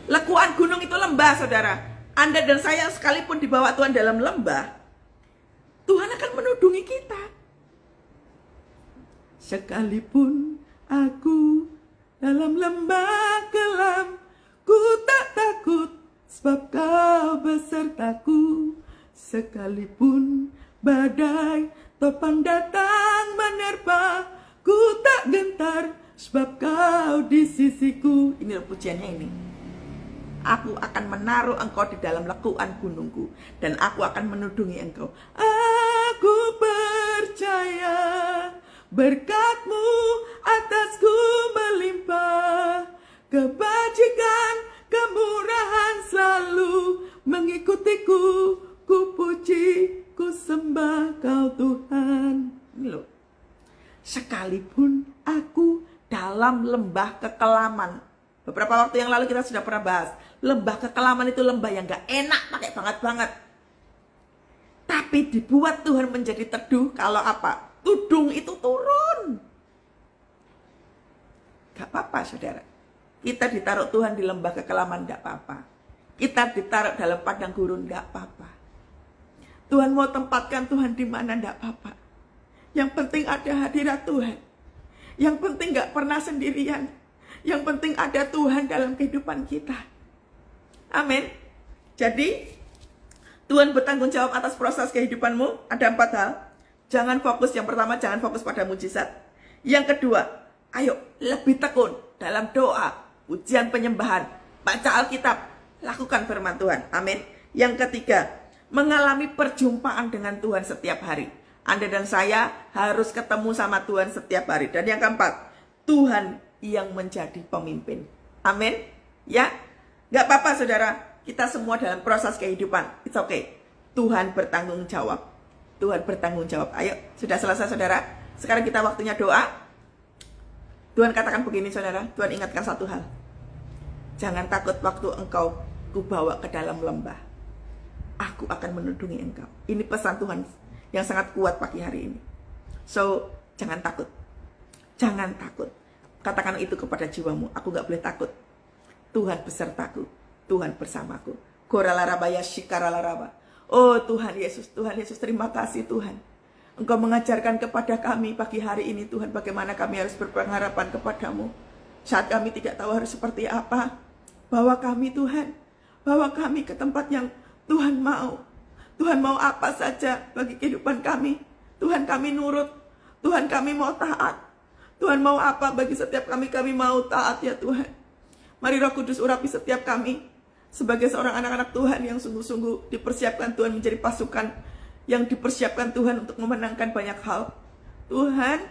Lekuan gunung itu lembah, saudara. Anda dan saya sekalipun dibawa Tuhan dalam lembah, Tuhan akan menudungi kita. Sekalipun aku dalam lembah kelam, ku tak takut, sebab kau besertaku. Sekalipun badai topang datang menerpa, ku tak gentar, sebab kau di sisiku. Ini loh pujiannya ini. Aku akan menaruh engkau di dalam lekuan gunungku, dan aku akan menudungi engkau. Aku percaya berkat-Mu atasku melimpah, kebajikan, kemurahan selalu mengikutiku. Ku sekalipun aku dalam lembah kekelaman. Beberapa waktu yang lalu kita sudah pernah bahas, lembah kekelaman itu lembah yang gak enak, pakai banget. Tapi dibuat Tuhan menjadi teduh kalau apa? Tudung itu turun. Gak apa-apa saudara. Kita ditaruh Tuhan di lembah kekelaman gak apa-apa. Kita ditaruh dalam padang gurun gak apa-apa. Tuhan mau tempatkan Tuhan di mana gak apa-apa. Yang penting ada hadirat Tuhan. Yang penting gak pernah sendirian. Yang penting ada Tuhan dalam kehidupan kita. Amin. Jadi Tuhan bertanggung jawab atas proses kehidupanmu. Ada 4 hal. Jangan fokus, yang pertama jangan fokus pada mujizat. Yang kedua, ayo lebih tekun dalam doa, ujian penyembahan, baca Alkitab, lakukan firman Tuhan. Amin. Yang ketiga, mengalami perjumpaan dengan Tuhan setiap hari. Anda dan saya harus ketemu sama Tuhan setiap hari. Dan yang keempat, Tuhan yang menjadi pemimpin. Amin. Ya, gak apa-apa saudara. Kita semua dalam proses kehidupan. It's okay. Tuhan bertanggung jawab. Tuhan bertanggung jawab. Ayo, sudah selesai saudara. Sekarang kita waktunya doa. Tuhan katakan begini saudara. Tuhan ingatkan satu hal. Jangan takut waktu engkau kubawa ke dalam lembah. Aku akan menundungi engkau. Ini pesan Tuhan yang sangat kuat pagi hari ini. So, jangan takut. Jangan takut. Katakan itu kepada jiwamu. Aku gak boleh takut. Tuhan besertaku. Tuhan bersamaku. Goralarabaya shikaralaraba. Oh Tuhan Yesus, terima kasih Tuhan. Engkau mengajarkan kepada kami pagi hari ini Tuhan, bagaimana kami harus berpengharapan kepadamu. Saat kami tidak tahu harus seperti apa. Bawa kami Tuhan. Bawa kami ke tempat yang Tuhan mau. Tuhan mau apa saja bagi kehidupan kami. Tuhan kami nurut. Tuhan kami mau taat. Tuhan mau apa bagi setiap kami mau taat ya Tuhan. Mari Roh Kudus urapi setiap kami. Sebagai seorang anak-anak Tuhan yang sungguh-sungguh dipersiapkan Tuhan menjadi pasukan yang dipersiapkan Tuhan untuk memenangkan banyak hal. Tuhan,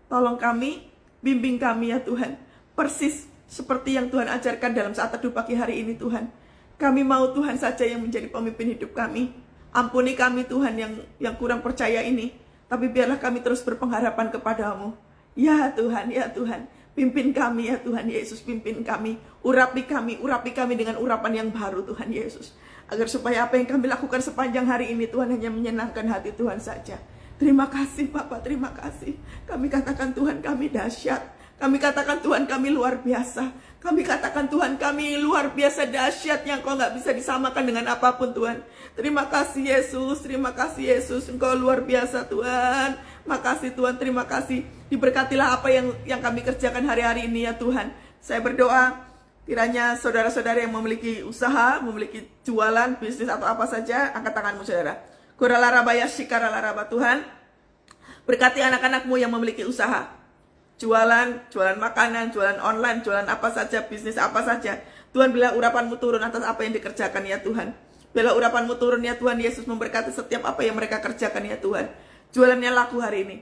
tolong kami, bimbing kami ya Tuhan. Persis seperti yang Tuhan ajarkan dalam saat teduh pagi hari ini Tuhan. Kami mau Tuhan saja yang menjadi pemimpin hidup kami. Ampuni kami Tuhan yang kurang percaya ini. Tapi biarlah kami terus berpengharapan kepadamu. Ya Tuhan, ya Tuhan. Pimpin kami ya Tuhan Yesus, pimpin kami. Urapi kami dengan urapan yang baru Tuhan Yesus. Agar supaya apa yang kami lakukan sepanjang hari ini Tuhan hanya menyenangkan hati Tuhan saja. Terima kasih Bapak, terima kasih. Kami katakan Tuhan kami dahsyat. Kami katakan Tuhan kami luar biasa. Kami katakan Tuhan kami luar biasa dahsyat yang Kau gak bisa disamakan dengan apapun Tuhan. Terima kasih Yesus, terima kasih Yesus. Engkau luar biasa Tuhan. Makasih Tuhan, terima kasih. Diberkatilah apa yang kami kerjakan hari-hari ini ya Tuhan. Saya berdoa kiranya saudara-saudara yang memiliki usaha, memiliki jualan, bisnis atau apa saja, angkat tanganmu saudara. Goralarabaya shikaralaraba Tuhan. Berkati anak-anakmu yang memiliki usaha. Jualan makanan, jualan online, jualan apa saja, bisnis apa saja. Tuhan, bila urapanmu turun atas apa yang dikerjakan ya Tuhan. Bila urapanmu turun ya Tuhan Yesus, memberkati setiap apa yang mereka kerjakan ya Tuhan. Jualannya laku hari ini.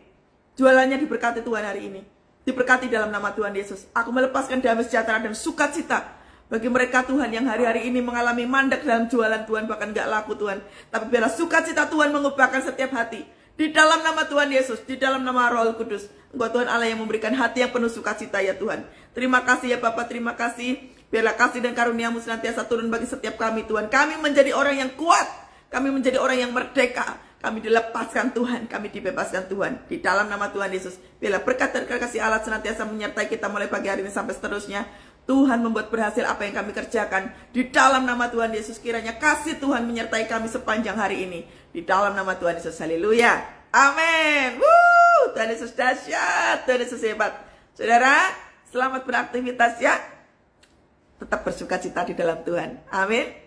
Jualannya diberkati Tuhan hari ini. Diberkati dalam nama Tuhan Yesus. Aku melepaskan damai sejahtera dan sukacita bagi mereka Tuhan yang hari-hari ini mengalami mandek dalam jualan Tuhan, bahkan gak laku Tuhan. Tapi biarlah sukacita Tuhan mengubahkan setiap hati. Di dalam nama Tuhan Yesus, di dalam nama Roh Kudus. Engkau Tuhan Allah yang memberikan hati yang penuh sukacita ya Tuhan. Terima kasih ya Bapa, terima kasih. Biarlah kasih dan karunia-Mu senantiasa turun bagi setiap kami Tuhan. Kami menjadi orang yang kuat. Kami menjadi orang yang merdeka. Kami dilepaskan Tuhan, kami dibebaskan Tuhan. Di dalam nama Tuhan Yesus. Biarlah berkat dan kasih Allah senantiasa menyertai kita mulai pagi hari ini sampai seterusnya. Tuhan membuat berhasil apa yang kami kerjakan. Di dalam nama Tuhan Yesus, kiranya kasih Tuhan menyertai kami sepanjang hari ini. Di dalam nama Tuhan Yesus, haleluya. Amin. Tuhan Yesus dahsyat, Tuhan Yesus hebat. Saudara, selamat beraktivitas ya. Tetap bersukacita di dalam Tuhan. Amin.